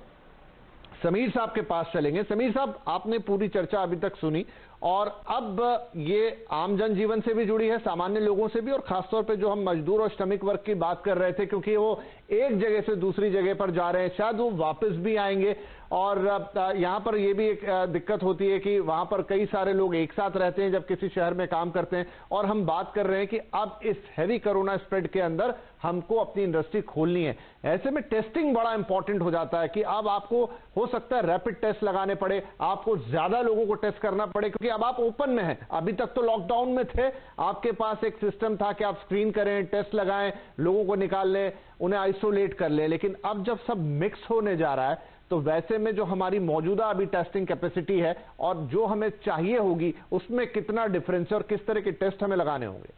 समीर साहब के पास चलेंगे। समीर साहब, आपने पूरी चर्चा अभी तक सुनी और अब ये आम जनजीवन से भी जुड़ी है, सामान्य लोगों से भी, और खासतौर पे जो हम मजदूर और श्रमिक वर्ग की बात कर रहे थे, क्योंकि वो एक जगह से दूसरी जगह पर जा रहे हैं, शायद वो वापस भी आएंगे। और यहाँ पर ये भी एक दिक्कत होती है कि वहां पर कई सारे लोग एक साथ रहते हैं जब किसी शहर में काम करते हैं, और हम बात कर रहे हैं कि अब इस हैवी कोरोना स्प्रेड के अंदर हमको अपनी इंडस्ट्री खोलनी है। ऐसे में टेस्टिंग बड़ा इंपॉर्टेंट हो जाता है कि अब आपको हो सकता है रैपिड टेस्ट लगाने पड़े, आपको ज्यादा लोगों को टेस्ट करना पड़े, क्योंकि अब आप ओपन में हैं। अभी तक तो लॉकडाउन में थे, आपके पास एक सिस्टम था कि आप स्क्रीन करें, टेस्ट लगाएं, लोगों को निकाल लें, उन्हें आइसोलेट कर लें। लेकिन अब जब सब मिक्स होने जा रहा है, तो वैसे में जो हमारी मौजूदा अभी टेस्टिंग कैपेसिटी है और जो हमें चाहिए होगी, उसमें कितना डिफरेंस है और किस तरह के टेस्ट हमें लगाने होंगे?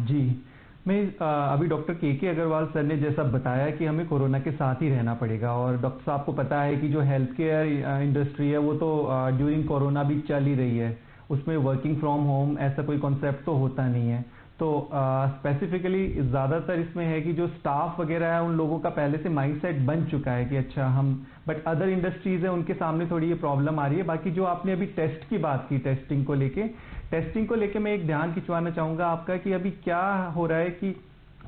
जी, मैं अभी डॉक्टर के अग्रवाल सर ने जैसा बताया कि हमें कोरोना के साथ ही रहना पड़ेगा, और डॉक्टर साहब को पता है कि जो हेल्थ केयर इंडस्ट्री है वो तो ड्यूरिंग कोरोना भी चल ही रही है, उसमें वर्किंग फ्रॉम होम ऐसा कोई कॉन्सेप्ट तो होता नहीं है। तो स्पेसिफिकली ज़्यादातर इसमें है कि जो स्टाफ वगैरह है उन लोगों का पहले से माइंडसेट बन चुका है कि अच्छा हम, बट अदर इंडस्ट्रीज है उनके सामने थोड़ी ये प्रॉब्लम आ रही है। बाकी जो आपने अभी टेस्ट की बात की, टेस्टिंग को लेके मैं एक ध्यान खिंचवाना चाहूँगा आपका कि अभी क्या हो रहा है कि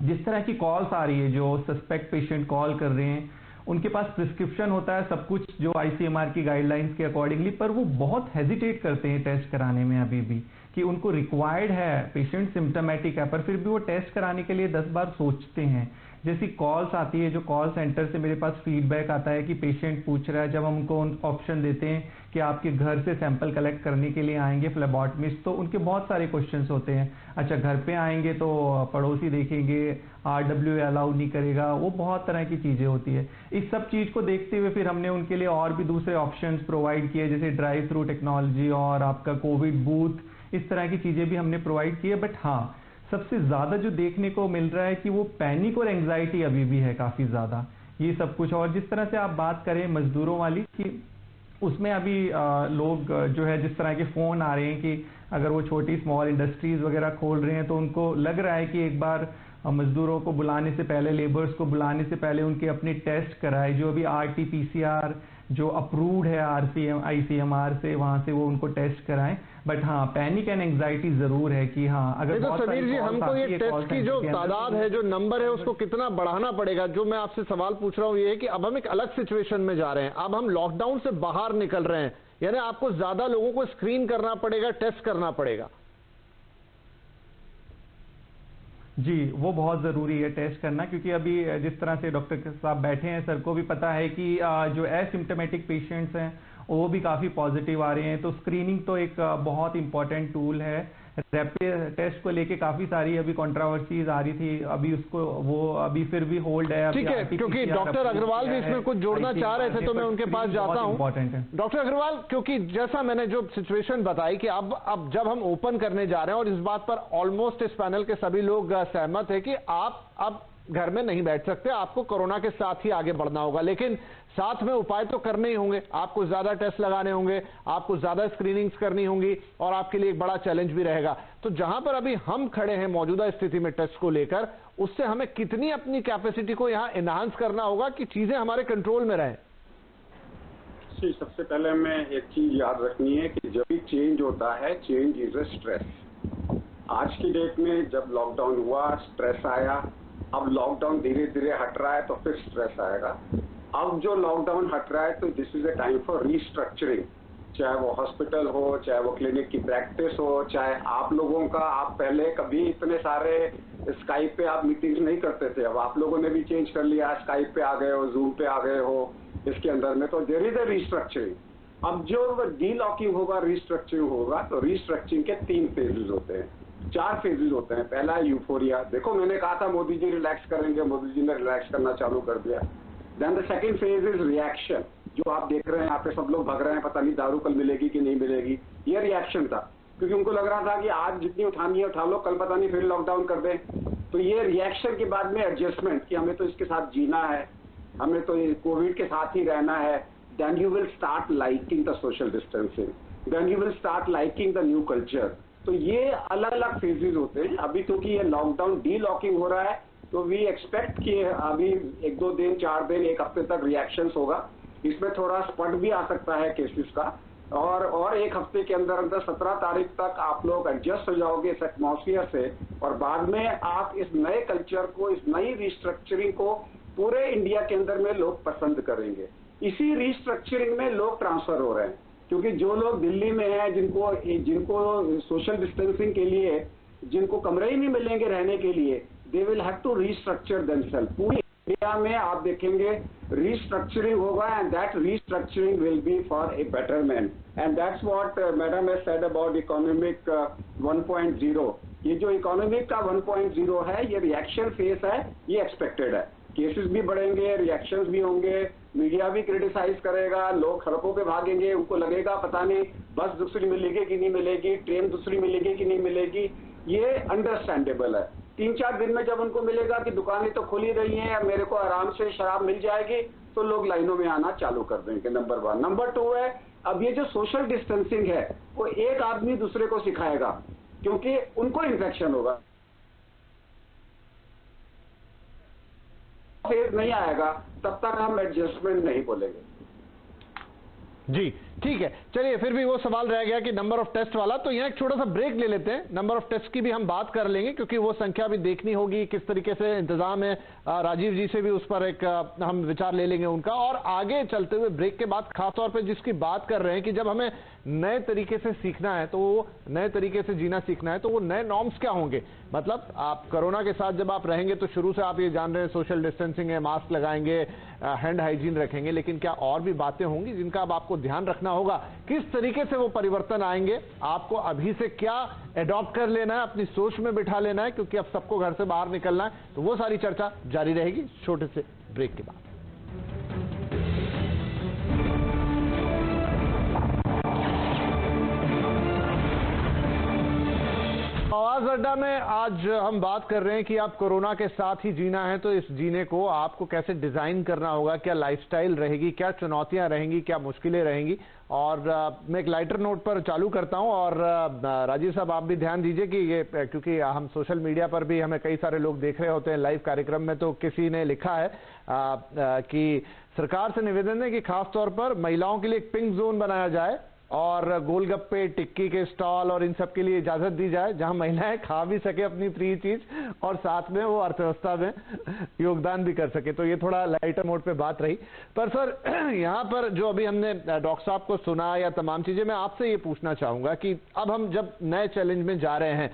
जिस तरह की कॉल्स आ रही है, जो सस्पेक्ट पेशेंट कॉल कर रहे हैं, उनके पास प्रिस्क्रिप्शन होता है सब कुछ जो ICMR की गाइडलाइंस के अकॉर्डिंगली, पर वो बहुत हेजिटेट करते हैं टेस्ट कराने में अभी भी, कि उनको रिक्वायर्ड है, पेशेंट सिम्टोमेटिक है, पर फिर भी वो टेस्ट कराने के लिए 10 बार सोचते हैं। जैसी कॉल्स आती है, जो कॉल सेंटर से मेरे पास फीडबैक आता है कि पेशेंट पूछ रहा है, जब हम उनको ऑप्शन देते हैं कि आपके घर से सैंपल कलेक्ट करने के लिए आएंगे फ्लेबॉटमिस्ट, तो उनके बहुत सारे क्वेश्चंस होते हैं। अच्छा, घर पे आएंगे तो पड़ोसी देखेंगे, RWA अलाउ नहीं करेगा, वो बहुत तरह की चीज़ें होती है। इस सब चीज़ को देखते हुए फिर हमने उनके लिए और भी दूसरे ऑप्शंस प्रोवाइड किए, जैसे ड्राइव थ्रू टेक्नोलॉजी और आपका कोविड बूथ, इस तरह की चीज़ें भी हमने प्रोवाइड की है। बट हाँ, सबसे ज़्यादा जो देखने को मिल रहा है कि वो पैनिक और एंग्जाइटी अभी भी है काफ़ी ज़्यादा, ये सब कुछ। और जिस तरह से आप बात करें मजदूरों वाली, कि उसमें अभी लोग जो है, जिस तरह के फ़ोन आ रहे हैं कि अगर वो छोटी स्मॉल इंडस्ट्रीज़ वगैरह खोल रहे हैं, तो उनको लग रहा है कि एक बार मजदूरों को बुलाने से पहले, लेबर्स को बुलाने से पहले उनके अपने टेस्ट कराए, जो अभी RT-PCR जो अप्रूव्ड है ICMR से, वहां से वो उनको टेस्ट कराएं। बट हाँ, पैनिक एंड एंग्जाइटी जरूर है कि हाँ, अगर तो समीर जी, हमको ये टेस्ट की जो तादाद है, जो नंबर है, उसको कितना बढ़ाना पड़ेगा। जो मैं आपसे सवाल पूछ रहा हूँ ये है कि अब हम एक अलग सिचुएशन में जा रहे हैं, अब हम लॉकडाउन से बाहर निकल रहे हैं, यानी आपको ज्यादा लोगों को स्क्रीन करना पड़ेगा, टेस्ट करना पड़ेगा। जी, वो बहुत ज़रूरी है टेस्ट करना, क्योंकि अभी जिस तरह से डॉक्टर साहब बैठे हैं, सर को भी पता है कि जो एसिम्टोमेटिक पेशेंट्स हैं वो भी काफ़ी पॉजिटिव आ रहे हैं। तो स्क्रीनिंग तो एक बहुत इंपॉर्टेंट टूल है। रैपिड टेस्ट को लेके काफ़ी सारी अभी कंट्रोवर्सीज आ रही थी, अभी उसको वो अभी फिर भी होल्ड है। ठीक है, क्योंकि डॉक्टर अग्रवाल भी इसमें कुछ जोड़ना चाह रहे थे, तो मैं उनके पास जाता हूं। डॉक्टर अग्रवाल, क्योंकि जैसा मैंने जो सिचुएशन बताई कि अब जब हम ओपन करने जा रहे हैं, और इस बात पर ऑलमोस्ट इस पैनल के सभी लोग सहमत है कि आप अब घर में नहीं बैठ सकते, आपको कोरोना के साथ ही आगे बढ़ना होगा, लेकिन साथ में उपाय तो करने ही होंगे। आपको ज्यादा टेस्ट लगाने होंगे, आपको ज्यादा स्क्रीनिंग्स करनी होंगी, और आपके लिए एक बड़ा चैलेंज भी रहेगा। तो जहां पर अभी हम खड़े हैं मौजूदा स्थिति में टेस्ट को लेकर, उससे हमें कितनी अपनी कैपेसिटी को यहां एनहांस करना होगा कि चीजें हमारे कंट्रोल में रहें। सबसे पहले हमें एक चीज याद रखनी है कि जब भी चेंज होता है, चेंज इज अ स्ट्रेस। आज की डेट में जब लॉकडाउन हुआ, स्ट्रेस आया, अब लॉकडाउन धीरे धीरे हट रहा है तो फिर स्ट्रेस आएगा। अब जो लॉकडाउन हट रहा है तो this is a time for restructuring, चाहे वो हॉस्पिटल हो, चाहे वो क्लिनिक की प्रैक्टिस हो, चाहे आप लोगों का, आप पहले कभी इतने सारे स्काइप पे आप मीटिंग्स नहीं करते थे, अब आप लोगों ने भी चेंज कर लिया, स्काइप पे आ गए हो, जूम पे आ गए हो इसके अंदर में, तो देयर इज अ रीस्ट्रक्चरिंग। अब जो डीलॉकिंग होगा, रीस्ट्रक्चरिंग होगा, तो रीस्ट्रक्चरिंग के 3 फेजेस होते हैं, 4 फेजेस होते हैं। पहला है यूफोरिया, देखो मैंने कहा था मोदी जी रिलैक्स करेंगे, मोदी जी ने रिलैक्स करना चालू कर दिया। Then the second phase is reaction, जो आप देख रहे हैं यहाँ पे सब लोग भाग रहे हैं, पता नहीं दारू कल मिलेगी कि नहीं मिलेगी, ये रिएक्शन था, क्योंकि उनको लग रहा था कि आज जितनी उठानी है उठा लो, कल पता नहीं फिर लॉकडाउन कर दें। तो ये रिएक्शन के बाद में एडजस्टमेंट, कि हमें तो इसके साथ जीना है, हमें तो कोविड के साथ ही रहना है। Then you will start liking the social distancing, then you will start liking the new culture. तो ये अलग अलग फेजेस होते हैं। अभी क्योंकि ये लॉकडाउन डी लॉकिंग हो रहा है, तो वी एक्सपेक्ट कि अभी 1-2 दिन, 4 दिन, 1 हफ्ते तक रिएक्शंस होगा, इसमें थोड़ा स्पट भी आ सकता है केसेस का, और 1 हफ्ते के अंदर अंदर 17 तारीख तक आप लोग एडजस्ट हो जाओगे इस एटमॉस्फियर से, और बाद में आप इस नए कल्चर को, इस नई रिस्ट्रक्चरिंग को पूरे इंडिया के अंदर में लोग पसंद करेंगे। इसी रिस्ट्रक्चरिंग में लोग ट्रांसफर हो रहे हैं, क्योंकि जो लोग दिल्ली में हैं, जिनको सोशल डिस्टेंसिंग के लिए जिनको कमरे ही नहीं मिलेंगे रहने के लिए, they will have to restructure themselves. पूरी इंडिया में आप देखेंगे रीस्ट्रक्चरिंग होगा, and that restructuring will be for a betterment, and that's what madam has said about economic 1.0। ये जो इकोनॉमिक का 1.0 है, ये रिएक्शन फेस है, ये एक्सपेक्टेड है। केसेस भी बढ़ेंगे, रिएक्शंस भी होंगे, मीडिया भी क्रिटिसाइज करेगा, लोग सड़कों पे भागेंगे, उनको लगेगा पता नहीं बस दूसरी मिलेगी कि नहीं मिलेगी, ट्रेन दूसरी मिलेगी कि नहीं मिलेगी, ये अंडरस्टैंडेबल है। 3-4 दिन में जब उनको मिलेगा कि दुकानें तो खुली रही हैं, मेरे को आराम से शराब मिल जाएगी, तो लोग लाइनों में आना चालू कर देंगे, नंबर 1। नंबर 2 है, अब ये जो सोशल डिस्टेंसिंग है, वो एक आदमी दूसरे को सिखाएगा, क्योंकि उनको इन्फेक्शन होगा, फेज नहीं आएगा तब तक हम एडजस्टमेंट नहीं बोलेंगे। जी ठीक है, चलिए फिर भी वो सवाल रह गया कि नंबर ऑफ टेस्ट वाला, तो यहाँ एक छोटा सा ब्रेक ले लेते हैं। नंबर ऑफ टेस्ट की भी हम बात कर लेंगे क्योंकि वो संख्या भी देखनी होगी, किस तरीके से इंतजाम है। राजीव जी से भी उस पर एक हम विचार ले लेंगे उनका। और आगे चलते हुए ब्रेक के बाद खासतौर पर जिसकी बात कर रहे हैं कि जब हमें नए तरीके से सीखना है, तो वो नए तरीके से जीना सीखना है, तो वो नए नॉर्म्स क्या होंगे। मतलब आप कोरोना के साथ जब आप रहेंगे तो शुरू से आप ये जान रहे हैं सोशल डिस्टेंसिंग है, मास्क लगाएंगे, हैंड हाइजीन रखेंगे, लेकिन क्या और भी बातें होंगी जिनका अब आपको ध्यान रखना होगा। किस तरीके से वो परिवर्तन आएंगे, आपको अभी से क्या एडॉप्ट कर लेना है, अपनी सोच में बिठा लेना है, क्योंकि अब सबको घर से बाहर निकलना है। तो वो सारी चर्चा जारी रहेगी छोटे से ब्रेक के बाद। आवाज अड्डा में आज हम बात कर रहे हैं कि आप कोरोना के साथ ही जीना है, तो इस जीने को आपको कैसे डिजाइन करना होगा, क्या लाइफस्टाइल रहेगी, क्या चुनौतियां रहेंगी, क्या मुश्किलें रहेंगी। और मैं एक लाइटर नोट पर चालू करता हूं। और राजीव साहब आप भी ध्यान दीजिए कि ये, क्योंकि हम सोशल मीडिया पर भी हमें कई सारे लोग देख रहे होते हैं लाइव कार्यक्रम में, तो किसी ने लिखा है कि सरकार से निवेदन है कि खासतौर पर महिलाओं के लिए एक पिंक जोन बनाया जाए और गोलगप्पे, टिक्की के स्टॉल और इन सब के लिए इजाजत दी जाए, जहां महिलाएं खा भी सके अपनी प्रिय चीज और साथ में वो अर्थव्यवस्था में योगदान भी कर सके। तो ये थोड़ा लाइटर मोड पे बात रही। पर सर यहाँ पर जो अभी हमने डॉक्टर साहब को सुना या तमाम चीजें, मैं आपसे ये पूछना चाहूंगा कि अब हम जब नए चैलेंज में जा रहे हैं,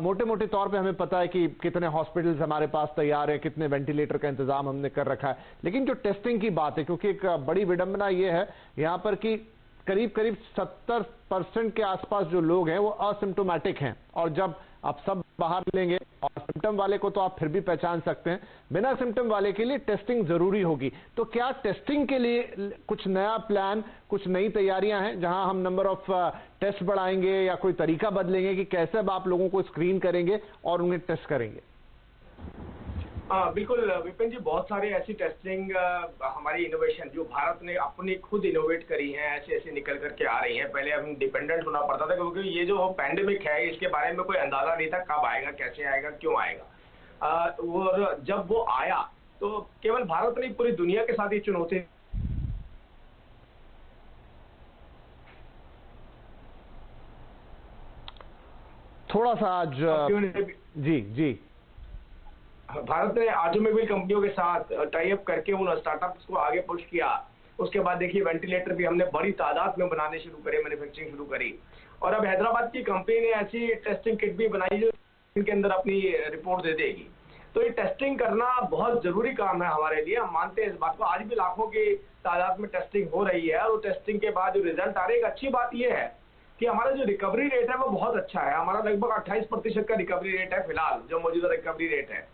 मोटे मोटे तौर पे हमें पता है कि कितने हॉस्पिटल्स हमारे पास तैयार है, कितने वेंटिलेटर का इंतजाम हमने कर रखा है, लेकिन जो टेस्टिंग की बात है, क्योंकि एक बड़ी विडंबना ये है यहाँ पर कि करीब 70% के आसपास जो लोग हैं वो असिम्प्टोमेटिक हैं, और जब आप सब बाहर लेंगे और सिम्टम वाले को तो आप फिर भी पहचान सकते हैं, बिना सिम्टम वाले के लिए टेस्टिंग जरूरी होगी। तो क्या टेस्टिंग के लिए कुछ नया प्लान, कुछ नई तैयारियां हैं जहां हम नंबर ऑफ टेस्ट बढ़ाएंगे या कोई तरीका बदलेंगे कि कैसे अब आप लोगों को स्क्रीन करेंगे और उन्हें टेस्ट करेंगे? बिल्कुल विपिन जी, बहुत सारी ऐसी टेस्टिंग हमारी इनोवेशन जो भारत ने अपनी खुद इनोवेट करी हैं, ऐसे ऐसे निकल करके आ रही हैं। पहले हम डिपेंडेंट होना पड़ता था, क्योंकि ये जो पैंडेमिक है इसके बारे में कोई अंदाजा नहीं था कब आएगा, कैसे आएगा, क्यों आएगा। और जब वो आया तो केवल भारत नहीं पूरी दुनिया के साथ ये चुनौती। थोड़ा सा आज जी भारत ने ऑटोमोबाइल कंपनियों के साथ टाई अप करके उन स्टार्टअप्स को आगे पुश किया। उसके बाद देखिए वेंटिलेटर भी हमने बड़ी तादाद में बनाने शुरू करे, मैन्युफैक्चरिंग शुरू करी। और अब हैदराबाद की कंपनी ने ऐसी टेस्टिंग किट भी बनाई जो इनके अंदर अपनी रिपोर्ट दे देगी। तो ये टेस्टिंग करना बहुत जरूरी काम है हमारे लिए, हम मानते हैं इस बात को। आज भी लाखों की तादाद में टेस्टिंग हो रही है, और टेस्टिंग के बाद जो रिजल्ट आ रहे हैं, एक अच्छी बात यह है कि हमारा जो रिकवरी रेट है वो बहुत अच्छा है। हमारा लगभग 28% का रिकवरी रेट है फिलहाल, जो मौजूदा रिकवरी रेट है।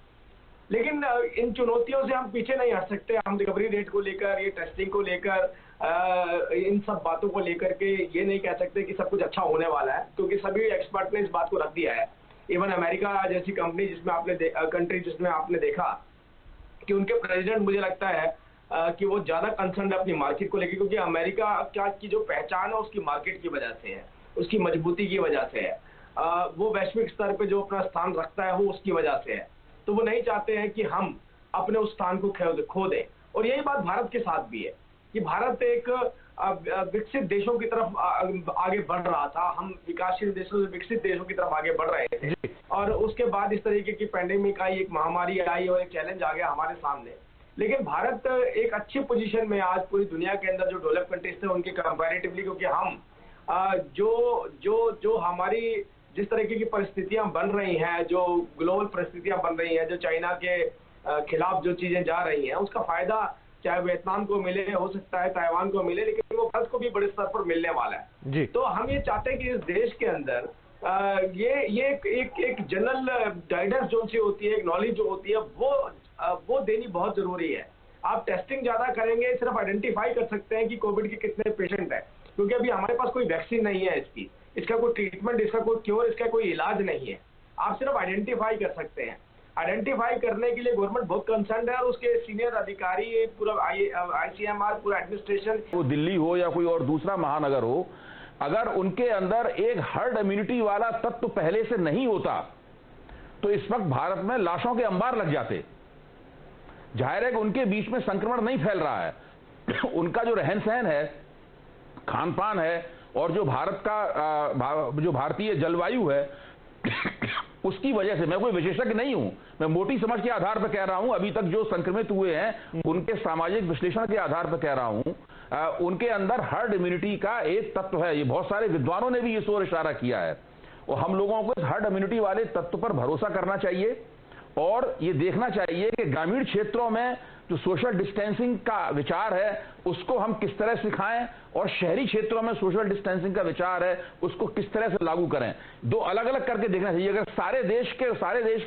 लेकिन इन चुनौतियों से हम पीछे नहीं हट सकते। हम रिकवरी रेट को लेकर, ये टेस्टिंग को लेकर, इन सब बातों को लेकर के ये नहीं कह सकते कि सब कुछ अच्छा होने वाला है, क्योंकि सभी एक्सपर्ट ने इस बात को रख दिया है। इवन अमेरिका जैसी कंपनी जिसमें आपने देखा कि उनके प्रेसिडेंट, मुझे लगता है कि वो ज्यादा कंसर्न है अपनी मार्केट को लेकर, क्योंकि अमेरिका क्या की जो पहचान है उसकी मार्केट की वजह से है, उसकी मजबूती की वजह से है, वो वैश्विक स्तर पे जो अपना स्थान रखता है वो उसकी वजह से है। तो वो नहीं चाहते हैं कि हम अपने उस स्थान को खो दें। और यही बात भारत के साथ भी है कि भारत एक विकसित देशों की तरफ आगे बढ़ रहा था। हम विकासशील देशों से विकसित देशों की तरफ आगे बढ़ रहे थे, और उसके बाद इस तरीके की पैंडेमिक आई, एक महामारी आई और एक चैलेंज आ गया हमारे सामने। लेकिन भारत एक अच्छी पोजीशन में आज पूरी दुनिया के अंदर जो डेवलप कंट्रीज थे उनके कंपैरेटिवली, क्योंकि हम जो हमारी जिस तरीके की परिस्थितियां बन रही हैं, जो ग्लोबल परिस्थितियां बन रही हैं, जो चाइना के खिलाफ जो चीजें जा रही हैं, उसका फायदा चाहे वियतनाम को मिले, हो सकता है ताइवान को मिले, लेकिन वो भारत को भी बड़े स्तर पर मिलने वाला है जी। तो हम ये चाहते हैं कि इस देश के अंदर ये एक जनरल गाइडेंस जो सी होती है, एक नॉलेज जो होती है, वो देनी बहुत जरूरी है। आप टेस्टिंग ज्यादा करेंगे, सिर्फ आइडेंटिफाई कर सकते हैं कि कोविड के कितने पेशेंट है, क्योंकि अभी हमारे पास कोई वैक्सीन नहीं है इसका कोई ट्रीटमेंट, इसका कोई क्योर, इसका कोई इलाज नहीं है। आप सिर्फ आइडेंटिफाई कर सकते हैं। आइडेंटिफाई करने के लिए गवर्नमेंट बहुत कंसर्न है, और उसके सीनियर अधिकारी, पूरा ICMR, पूरा एडमिनिस्ट्रेशन, वो दिल्ली हो या कोई और दूसरा महानगर हो, अगर उनके अंदर एक हर्ड इम्यूनिटी वाला तत्व पहले से नहीं होता तो इस वक्त भारत में लाशों के अंबार लग जाते। जाहिर है कि उनके बीच में संक्रमण नहीं फैल रहा है, उनका जो रहन सहन है खान पान है और जो भारत का जो भारतीय जलवायु है उसकी वजह से, मैं कोई विशेषज्ञ नहीं हूं, मैं मोटी समझ के आधार पर कह रहा हूं, अभी तक जो संक्रमित हुए हैं उनके सामाजिक विश्लेषण के आधार पर कह रहा हूं, उनके अंदर हर्ड इम्यूनिटी का एक तत्व है। ये बहुत सारे विद्वानों ने भी इस ओर इशारा किया है और हम लोगों को इस हर्ड इम्यूनिटी वाले तत्व पर भरोसा करना चाहिए और ये देखना चाहिए कि ग्रामीण क्षेत्रों में जो सोशल डिस्टेंसिंग का विचार है उसको हम किस तरह सिखाएं और शहरी क्षेत्रों में सोशल डिस्टेंसिंग का विचार है उसको किस तरह से लागू करें। दो अलग अलग करके देखना चाहिए। अगर सारे देश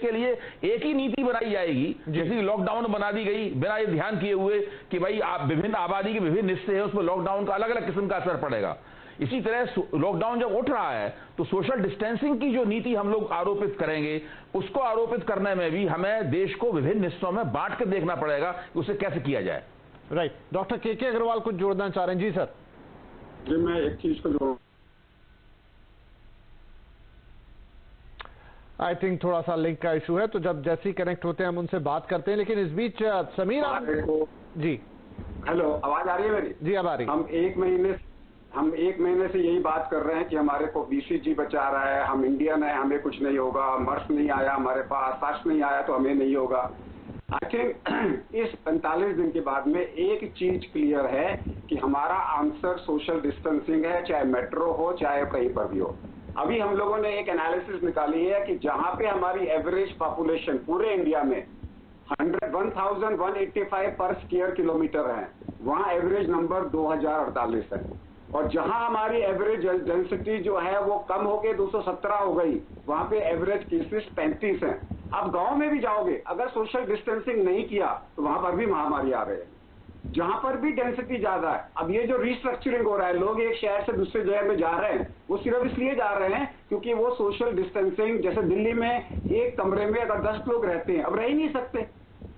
के लिए एक ही नीति बनाई जाएगी, जैसे लॉकडाउन बना दी गई बिना ये ध्यान किए हुए कि भाई आप विभिन्न आबादी के विभिन्न हिस्से हैं उसमें लॉकडाउन का अलग अलग किस्म का असर पड़ेगा, इसी तरह लॉकडाउन जब उठ रहा है तो सोशल डिस्टेंसिंग की जो नीति हम लोग आरोपित करेंगे उसको आरोपित करने में भी हमें देश को विभिन्न हिस्सों में बांट कर देखना पड़ेगा कि उसे कैसे किया जाए। राइट। डॉक्टर के अग्रवाल कुछ जोड़ना चाह रहे हैं? जी सर। जी मैं एक चीज को जोड़, आई थिंक थोड़ा सा लिंक का इशू है, तो जब जैसे ही कनेक्ट होते हैं हम उनसे बात करते हैं, लेकिन इस बीच समीर जी। हेलो, आवाज आ रही है मेरी? जी अब आ रही। हम एक महीने से यही बात कर रहे हैं कि हमारे को बीसीजी बचा रहा है, हम इंडियन है, हमें कुछ नहीं होगा, मर्स नहीं आया हमारे पास, सार्स नहीं आया तो हमें नहीं होगा। आई थिंक इस 45 दिन के बाद में एक चीज क्लियर है कि हमारा आंसर सोशल डिस्टेंसिंग है, चाहे मेट्रो हो चाहे कहीं पर भी हो। अभी हम लोगों ने एक एनालिसिस निकाली है कि जहां पे हमारी एवरेज पॉपुलेशन पूरे इंडिया में 1185 पर स्क्वायर किलोमीटर है, वहां एवरेज नंबर 2048 है। और जहां हमारी एवरेज डेंसिटी जो है वो कम हो गई, 217 हो गई, वहां पे एवरेज केसेस 35 हैं। अब गांव में भी जाओगे, अगर सोशल डिस्टेंसिंग नहीं किया तो वहां पर भी महामारी आ रही है, जहां पर भी डेंसिटी ज्यादा है। अब ये जो रिस्ट्रक्चरिंग हो रहा है, लोग एक शहर से दूसरे जगह में जा रहे हैं, वो सिर्फ इसलिए जा रहे हैं क्योंकि वो सोशल डिस्टेंसिंग, जैसे दिल्ली में एक कमरे में अगर 10 लोग रहते हैं, अब रह ही नहीं सकते,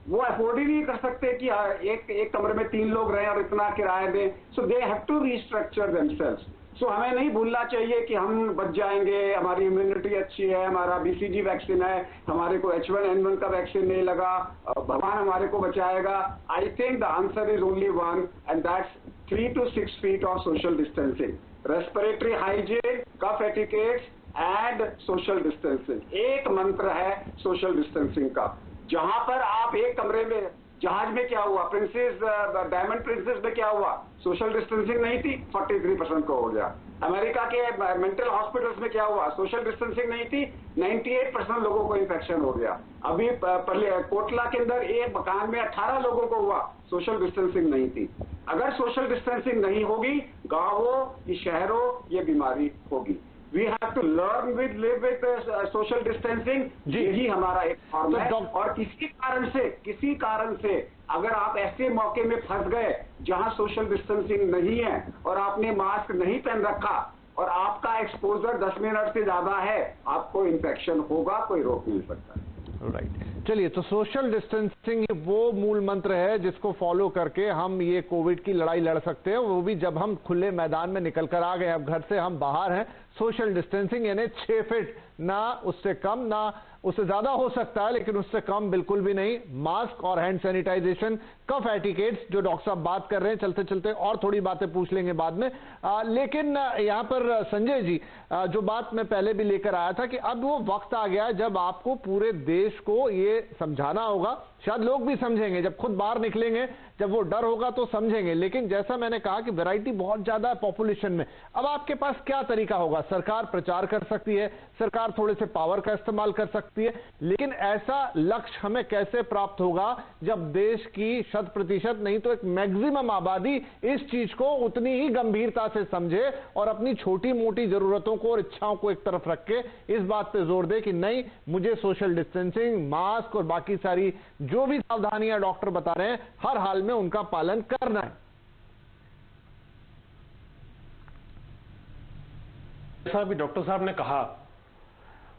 वो अफोर्ड ही नहीं कर सकते कि एक कमरे में 3 लोग रहें और इतना किराया दें। So they have to restructure themselves. So हमें नहीं भूलना चाहिए कि हम बच जाएंगे, हमारी इम्यूनिटी अच्छी है, हमारा बीसीजी वैक्सीन है, हमारे को H1N1 का वैक्सीन नहीं लगा, भगवान हमारे को बचाएगा। I think the answer is only one and that's 3 to 6 feet of social distancing, respiratory hygiene, cough etiquettes and social distancing. एक मंत्र है सोशल डिस्टेंसिंग का। जहां पर आप एक कमरे में, जहाज में क्या हुआ, डायमंड प्रिंसेस में क्या हुआ, सोशल डिस्टेंसिंग नहीं थी, 43% को हो गया। अमेरिका के मेंटल हॉस्पिटल्स में क्या हुआ, सोशल डिस्टेंसिंग नहीं थी, 98% लोगों को इन्फेक्शन हो गया। अभी कोटला के अंदर एक मकान में 18 लोगों को हुआ, सोशल डिस्टेंसिंग नहीं थी। अगर सोशल डिस्टेंसिंग नहीं होगी, गाँव हो या शहर हो, ये बीमारी होगी। We have to learn with live with social distancing। यही हमारा एक फॉर्म है। और किसी कारण से अगर आप ऐसे मौके में फंस गए जहां सोशल डिस्टेंसिंग नहीं है और आपने मास्क नहीं पहन रखा और आपका एक्सपोजर 10 मिनट से ज्यादा है, आपको इन्फेक्शन होगा, कोई रोक नहीं सकता। राइट। चलिए, तो सोशल डिस्टेंसिंग वो मूल मंत्र है जिसको फॉलो करके हम ये कोविड की लड़ाई लड़ सकते हैं, वो भी जब हम खुले मैदान में निकल कर आ गए। अब घर से हम बाहर हैं, सोशल डिस्टेंसिंग यानी 6 फीट, ना उससे कम ना उससे ज्यादा हो सकता है, लेकिन उससे कम बिल्कुल भी नहीं। मास्क और हैंड सैनिटाइजेशन, कफ एटिकेट्स जो डॉक्टर साहब बात कर रहे हैं, चलते चलते और थोड़ी बातें पूछ लेंगे बाद में। लेकिन यहाँ पर संजय जी, जो बात मैं पहले भी लेकर आया था कि अब वो वक्त आ गया है जब आपको पूरे देश को ये समझाना होगा। शायद लोग भी समझेंगे जब खुद बाहर निकलेंगे, जब वो डर होगा तो समझेंगे। लेकिन जैसा मैंने कहा कि वैरायटी बहुत ज्यादा है पॉपुलेशन में, अब आपके पास क्या तरीका होगा? सरकार प्रचार कर सकती है, सरकार थोड़े से पावर का इस्तेमाल कर सकती है, लेकिन ऐसा लक्ष्य हमें कैसे प्राप्त होगा जब देश की 100% नहीं तो एक मैक्सिमम आबादी इस चीज को उतनी ही गंभीरता से समझे और अपनी छोटी मोटी जरूरतों को और इच्छाओं को एक तरफ रख के इस बात पे जोर दे कि नहीं, मुझे सोशल डिस्टेंसिंग, मास्क और बाकी सारी जो भी सावधानियां डॉक्टर बता रहे हैं हर हाल में उनका पालन करना है। जैसा भी डॉक्टर साहब ने कहा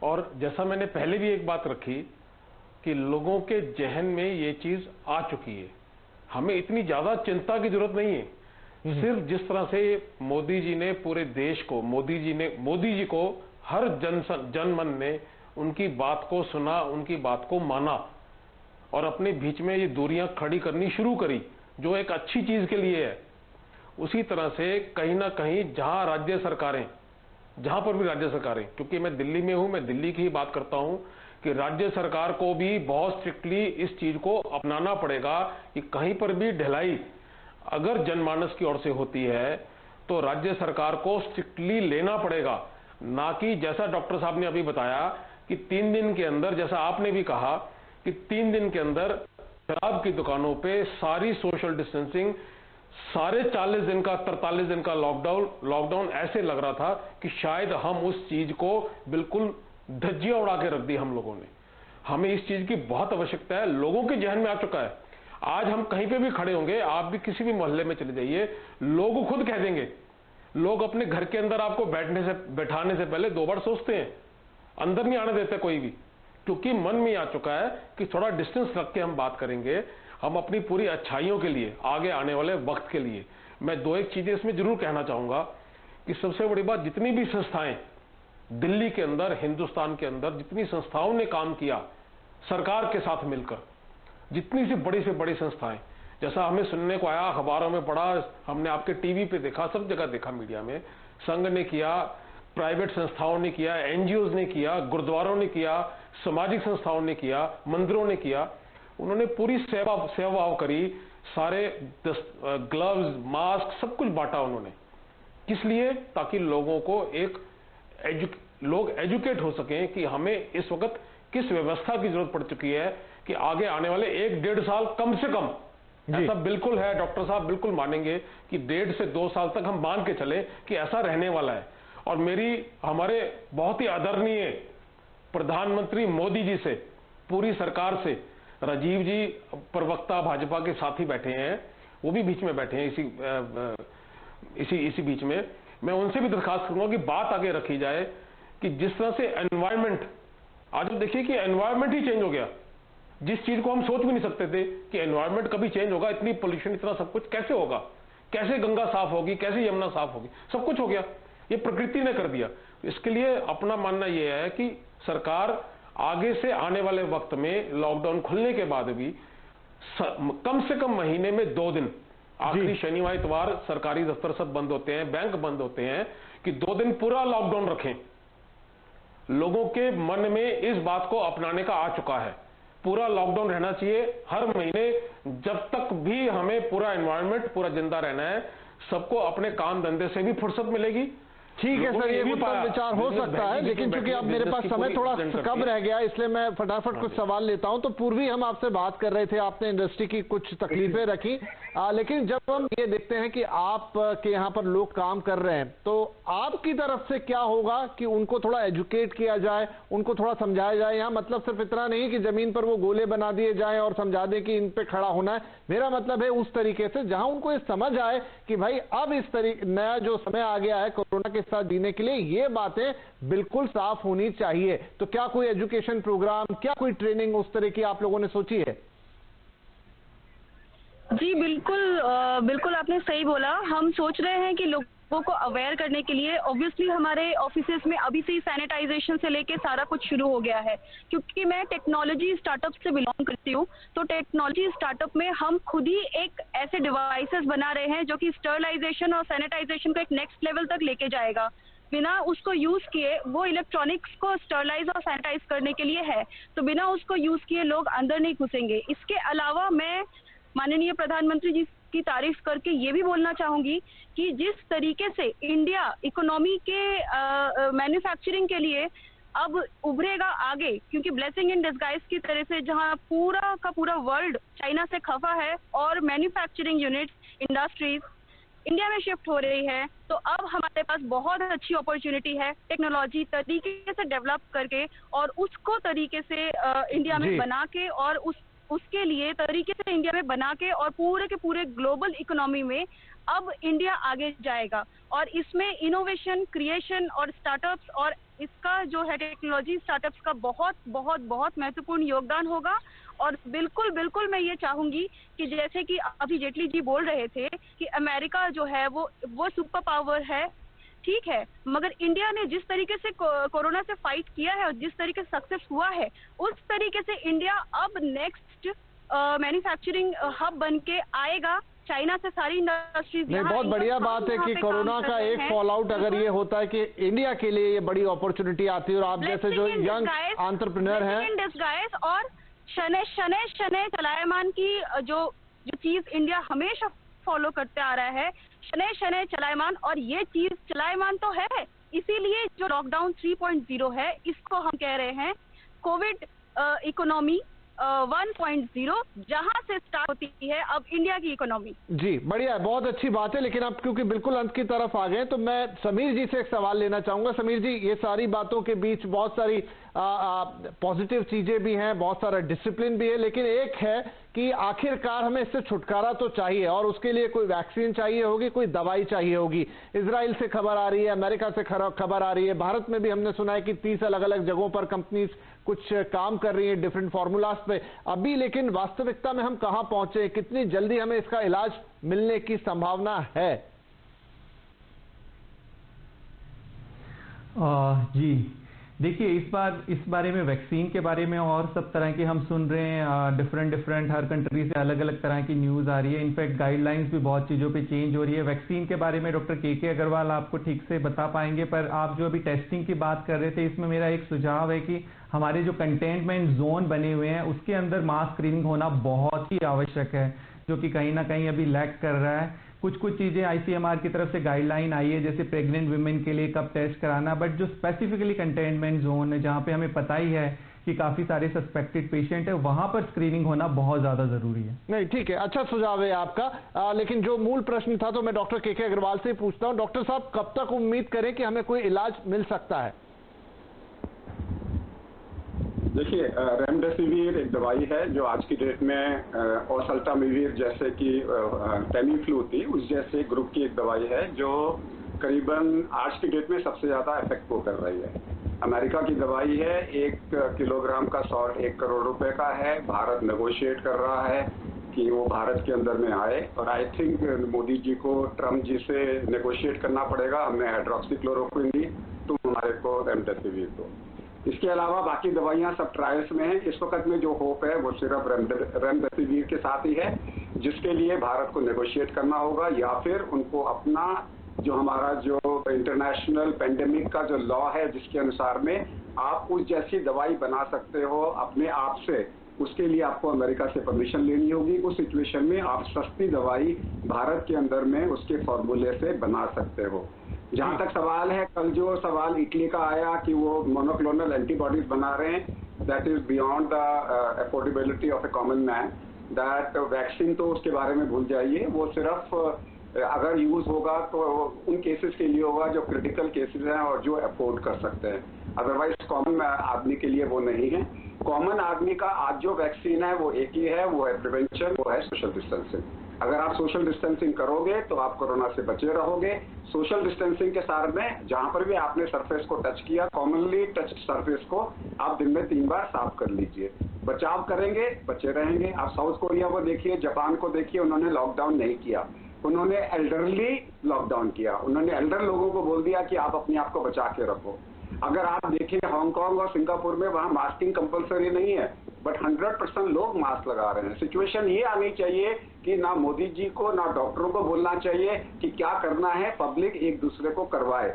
और जैसा मैंने पहले भी एक बात रखी कि लोगों के जहन में ये चीज आ चुकी है, हमें इतनी ज्यादा चिंता की जरूरत नहीं है। सिर्फ जिस तरह से मोदी जी ने पूरे देश को, मोदी जी को हर जन मन ने उनकी बात को सुना, उनकी बात को माना और अपने बीच में ये दूरियां खड़ी करनी शुरू करी, जो एक अच्छी चीज के लिए है। उसी तरह से कहीं ना कहीं जहां राज्य सरकारें, जहां पर भी राज्य सरकारें, क्योंकि मैं दिल्ली में हूं, मैं दिल्ली की ही बात करता हूं कि राज्य सरकार को भी बहुत स्ट्रिक्टली इस चीज को अपनाना पड़ेगा कि कहीं पर भी ढिलाई अगर जनमानस की ओर से होती है तो राज्य सरकार को स्ट्रिक्टली लेना पड़ेगा, ना कि जैसा डॉक्टर साहब ने अभी बताया कि 3 दिन के अंदर, जैसा आपने भी कहा कि 3 दिन के अंदर शराब की दुकानों पे सारी सोशल डिस्टेंसिंग, सारे 40 दिन का 43 दिन का लॉकडाउन ऐसे लग रहा था कि शायद हम उस चीज को बिल्कुल धज्जियां उड़ा के रख दी हम लोगों ने। हमें इस चीज की बहुत आवश्यकता है, लोगों के जहन में आ चुका है। आज हम कहीं पे भी खड़े होंगे, आप भी किसी भी मोहल्ले में चले जाइए, लोग खुद कह देंगे, लोग अपने घर के अंदर आपको बैठाने से पहले 2 बार सोचते हैं, अंदर नहीं आने देते कोई भी, क्योंकि मन में आ चुका है कि थोड़ा डिस्टेंस रख के हम बात करेंगे, हम अपनी पूरी अच्छाइयों के लिए, आगे आने वाले वक्त के लिए। मैं 2-1 चीजें इसमें जरूर कहना चाहूंगा कि सबसे बड़ी बात, जितनी भी संस्थाएं दिल्ली के अंदर, हिंदुस्तान के अंदर जितनी संस्थाओं ने काम किया सरकार के साथ मिलकर, जितनी से बड़ी संस्थाएं, जैसा हमें सुनने को आया, अखबारों में पढ़ा, हमने आपके टीवी पे देखा, सब जगह देखा, मीडिया में, संघ ने किया, प्राइवेट संस्थाओं ने किया, एनजीओज ने किया, गुरुद्वारों ने किया, सामाजिक संस्थाओं ने किया, मंदिरों ने किया, उन्होंने पूरी सेवा करी, सारे ग्लव्स, मास्क, सब कुछ बांटा उन्होंने। किस लिए? ताकि लोगों को लोग एजुकेट हो सकें कि हमें इस वक्त किस व्यवस्था की जरूरत पड़ चुकी है कि आगे आने वाले 1-1.5 साल कम से कम, ऐसा बिल्कुल है, डॉक्टर साहब बिल्कुल मानेंगे कि 1.5 से 2 साल तक हम मान के चले कि ऐसा रहने वाला है। और हमारे बहुत ही आदरणीय प्रधानमंत्री मोदी जी से, पूरी सरकार से, राजीव जी प्रवक्ता भाजपा के साथी बैठे हैं, वो भी बीच में बैठे हैं इसी बीच में, मैं उनसे भी दरखास्त करूंगा कि बात आगे रखी जाए कि जिस तरह से एनवायरमेंट, आज देखिए कि एनवायरमेंट ही चेंज हो गया, जिस चीज को हम सोच भी नहीं सकते थे कि एनवायरमेंट कभी चेंज होगा, इतनी पोल्यूशन, इतना सब कुछ कैसे होगा, कैसे गंगा साफ होगी, कैसे यमुना साफ होगी, सब कुछ हो गया, ये प्रकृति ने कर दिया। इसके लिए अपना मानना यह है कि सरकार आगे से आने वाले वक्त में लॉकडाउन खुलने के बाद भी कम से कम महीने में 2 दिन, आखिरी शनिवार इतवार सरकारी दफ्तर सब बंद होते हैं, बैंक बंद होते हैं, कि 2 दिन पूरा लॉकडाउन रखें। लोगों के मन में इस बात को अपनाने का आ चुका है, पूरा लॉकडाउन रहना चाहिए हर महीने, जब तक भी हमें पूरा एनवायरनमेंट पूरा जिंदा रहना है, सबको अपने काम धंधे से भी फुर्सत मिलेगी। ठीक है सर, ये उत्तम विचार हो सकता है, लेकिन चूंकि अब मेरे पास समय थोड़ा कम रह गया, इसलिए मैं फटाफट कुछ सवाल लेता हूं। तो पूर्वी हम आपसे बात कर रहे थे, आपने इंडस्ट्री की कुछ तकलीफें रखी, लेकिन जब हम ये देखते हैं कि आप के यहाँ पर लोग काम कर रहे हैं, तो आपकी तरफ से क्या होगा कि उनको थोड़ा एजुकेट किया जाए, उनको थोड़ा समझाया जाए? यहाँ मतलब सिर्फ इतना नहीं कि जमीन पर वो गोले बना दिए जाए और समझा दें कि इन पे खड़ा होना है, मेरा मतलब है उस तरीके से जहां उनको ये समझ आए कि भाई अब इस तरीके नया जो समय आ गया है कोरोना के साथ जीने के लिए, ये बातें बिल्कुल साफ होनी चाहिए। तो क्या कोई एजुकेशन प्रोग्राम, क्या कोई ट्रेनिंग उस तरह की आप लोगों ने सोची है? जी बिल्कुल आपने सही बोला। हम सोच रहे हैं कि लोगों को अवेयर करने के लिए ऑब्वियसली हमारे ऑफिसेज में अभी से ही सैनिटाइजेशन से लेके सारा कुछ शुरू हो गया है, क्योंकि मैं टेक्नोलॉजी स्टार्टअप से बिलोंग करती हूँ। तो टेक्नोलॉजी स्टार्टअप में हम खुद ही एक ऐसे डिवाइसेस बना रहे हैं जो कि स्टरलाइजेशन और सैनिटाइजेशन को एक नेक्स्ट लेवल तक लेके जाएगा। बिना उसको यूज किए, वो इलेक्ट्रॉनिक्स को स्टरलाइज और सैनिटाइज करने के लिए है, तो बिना उसको यूज किए लोग अंदर नहीं घुसेंगे। इसके अलावा मैं माननीय प्रधानमंत्री जी की तारीफ करके ये भी बोलना चाहूंगी कि जिस तरीके से इंडिया इकोनॉमी के मैन्युफैक्चरिंग के लिए अब उभरेगा आगे, क्योंकि ब्लेसिंग इन डिस्गाइज की तरह से जहां पूरा का पूरा वर्ल्ड चाइना से खफा है और मैन्युफैक्चरिंग यूनिट्स, इंडस्ट्रीज इंडिया में शिफ्ट हो रही है, तो अब हमारे पास बहुत अच्छी अपॉर्चुनिटी है टेक्नोलॉजी तरीके से डेवलप करके और उसको तरीके से इंडिया में बना के और उसके लिए तरीके से इंडिया में बना के और पूरे के पूरे ग्लोबल इकोनॉमी में अब इंडिया आगे जाएगा। और इसमें इनोवेशन, क्रिएशन और स्टार्टअप्स और इसका जो है टेक्नोलॉजी स्टार्टअप्स का बहुत बहुत बहुत महत्वपूर्ण योगदान होगा। और बिल्कुल मैं ये चाहूंगी कि जैसे कि अभी जेटली जी बोल रहे थे कि अमेरिका जो है वो सुपर पावर है, ठीक है, मगर इंडिया ने जिस तरीके से कोरोना से फाइट किया है और जिस तरीके से सक्सेस हुआ है, उस तरीके से इंडिया अब नेक्स्ट मैन्युफैक्चरिंग हब बन के आएगा चाइना से सारी इंडस्ट्रीज। नहीं, बहुत बढ़िया बात है कि कोरोना का एक फॉल आउट अगर ये होता है कि इंडिया के लिए ये बड़ी अपॉर्चुनिटी आती है और आप जैसे जो यंग एंटरप्रेन्योर हैं और शनै शनै चलायमान की जो चीज इंडिया हमेशा फॉलो करते आ रहा है, शनै शनै चलायमान, और ये चीज चलायमान तो है, इसीलिए जो लॉकडाउन 3.0 है इसको हम कह रहे हैं कोविड इकोनॉमी 1.0, जहां से स्टार्ट होती है अब इंडिया की इकोनॉमी। जी बढ़िया है, बहुत अच्छी बात है। लेकिन अब क्योंकि बिल्कुल अंत की तरफ आ गए तो मैं समीर जी से एक सवाल लेना चाहूंगा। समीर जी, ये सारी बातों के बीच बहुत सारी पॉजिटिव चीजें भी हैं, बहुत सारा डिसिप्लिन भी है, लेकिन एक है कि आखिरकार हमें इससे छुटकारा तो चाहिए और उसके लिए कोई वैक्सीन चाहिए होगी, कोई दवाई चाहिए होगी। इजराइल से खबर आ रही है, अमेरिका से खबर आ रही है, भारत में भी हमने सुना है कि 30 अलग अलग जगहों पर कंपनीज कुछ काम कर रही हैं डिफरेंट फॉर्मूलाज पे। अभी लेकिन वास्तविकता में हम कहां पहुंचे, कितनी जल्दी हमें इसका इलाज मिलने की संभावना है? जी देखिए, इस बारे में वैक्सीन के बारे में और सब तरह के हम सुन रहे हैं, डिफरेंट हर कंट्री से अलग अलग तरह की न्यूज़ आ रही है। इनफैक्ट गाइडलाइंस भी बहुत चीज़ों पे चेंज हो रही है। वैक्सीन के बारे में डॉक्टर के अग्रवाल आपको ठीक से बता पाएंगे, पर आप जो अभी टेस्टिंग की बात कर रहे थे, इसमें मेरा एक सुझाव है कि हमारे जो कंटेनमेंट जोन बने हुए हैं उसके अंदर मास स्क्रीनिंग होना बहुत ही आवश्यक है, जो कि कहीं ना कहीं अभी लैग कर रहा है। कुछ चीजें आईसीएमआर की तरफ से गाइडलाइन आई है, जैसे प्रेग्नेंट वुमेन के लिए कब टेस्ट कराना, बट जो स्पेसिफिकली कंटेनमेंट जोन है जहां पे हमें पता ही है कि काफी सारे सस्पेक्टेड पेशेंट है, वहां पर स्क्रीनिंग होना बहुत ज्यादा जरूरी है। नहीं, ठीक है, अच्छा सुझाव है आपका। लेकिन जो मूल प्रश्न था तो मैं डॉक्टर के अग्रवाल से पूछता हूं। डॉक्टर साहब, कब तक उम्मीद करें कि हमें कोई इलाज मिल सकता है? देखिए, रेमडेसिविर एक दवाई है जो आज की डेट में ओसेल्टामिविर जैसे कि टेमीफ्लू थी उस जैसे ग्रुप की एक दवाई है जो करीबन आज की डेट में सबसे ज्यादा इफेक्ट को कर रही है। अमेरिका की दवाई है, 1 किलोग्राम का सॉल्ट 1 करोड़ रुपए का है। भारत नेगोशिएट कर रहा है कि वो भारत के अंदर में आए, और आई थिंक मोदी जी को ट्रम्प जी से नेगोशिएट करना पड़ेगा। हमने हाइड्रोक्सीक्लोरोक्विन दी, तो हमारे को रेमडेसिविर को। इसके अलावा बाकी दवाइयां सब ट्रायल्स में हैं। इस वक्त में जो होप है वो सिर्फ रेमडेसिविर के साथ ही है, जिसके लिए भारत को नेगोशिएट करना होगा, या फिर उनको अपना जो हमारा जो इंटरनेशनल पेंडेमिक का जो लॉ है जिसके अनुसार में आप उस जैसी दवाई बना सकते हो अपने आप से, उसके लिए आपको अमेरिका से परमिशन लेनी होगी। उस सिचुएशन में आप सस्ती दवाई भारत के अंदर में उसके फॉर्मूले से बना सकते हो। जहां तक सवाल है, कल जो सवाल इटली का आया कि वो मोनोक्लोनल एंटीबॉडीज बना रहे हैं, that is beyond the affordability of A common man. That vaccine तो उसके बारे में भूल जाइए, वो सिर्फ अगर यूज होगा तो उन केसेस के लिए होगा जो क्रिटिकल केसेस हैं और जो अफोर्ड कर सकते हैं, अदरवाइज कॉमन आदमी के लिए वो नहीं है। कॉमन आदमी का आज जो वैक्सीन है वो एक ही है, वो है प्रिवेंशन, वो है सोशल डिस्टेंसिंग। अगर आप सोशल डिस्टेंसिंग करोगे तो आप कोरोना से बचे रहोगे। सोशल डिस्टेंसिंग के साथ में जहां पर भी आपने सरफेस को टच किया, कॉमनली टच सरफेस को आप दिन में 3 बार साफ कर लीजिए। बचाव करेंगे, बचे रहेंगे। आप साउथ कोरिया को देखिए, जापान को देखिए, उन्होंने लॉकडाउन नहीं किया, उन्होंने एल्डरली लॉकडाउन किया। उन्होंने एल्डर लोगों को बोल दिया कि आप अपने आप को बचा के रखो। अगर आप देखें हांगकांग और सिंगापुर में, वहां मास्किंग कंपलसरी नहीं है, बट 100% लोग मास्क लगा रहे हैं। सिचुएशन ये आनी चाहिए कि ना मोदी जी को ना डॉक्टरों को बोलना चाहिए कि क्या करना है, पब्लिक एक दूसरे को करवाए।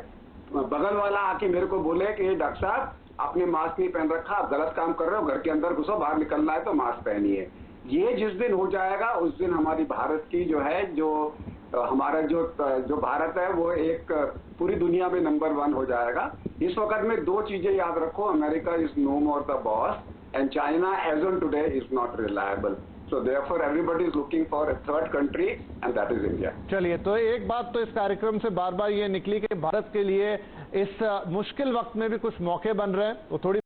बगल वाला आके मेरे को बोले कि डॉक्टर साहब आपने मास्क नहीं पहन रखा, आप गलत काम कर रहे हो, घर के अंदर घुसो, बाहर निकलना है तो मास्क पहनिए। ये जिस दिन हो जाएगा उस दिन हमारी भारत की जो है, जो हमारा जो भारत है वो एक पूरी दुनिया में नंबर 1 हो जाएगा। इस वक्त में 2 चीजें याद रखो, America is no more the boss and China as on today is not reliable. So therefore everybody is looking for a third country and that is India. चलिए, तो एक बात तो इस कार्यक्रम से बार बार ये निकली कि भारत के लिए इस मुश्किल वक्त में भी कुछ मौके बन रहे हैं, वो थोड़ी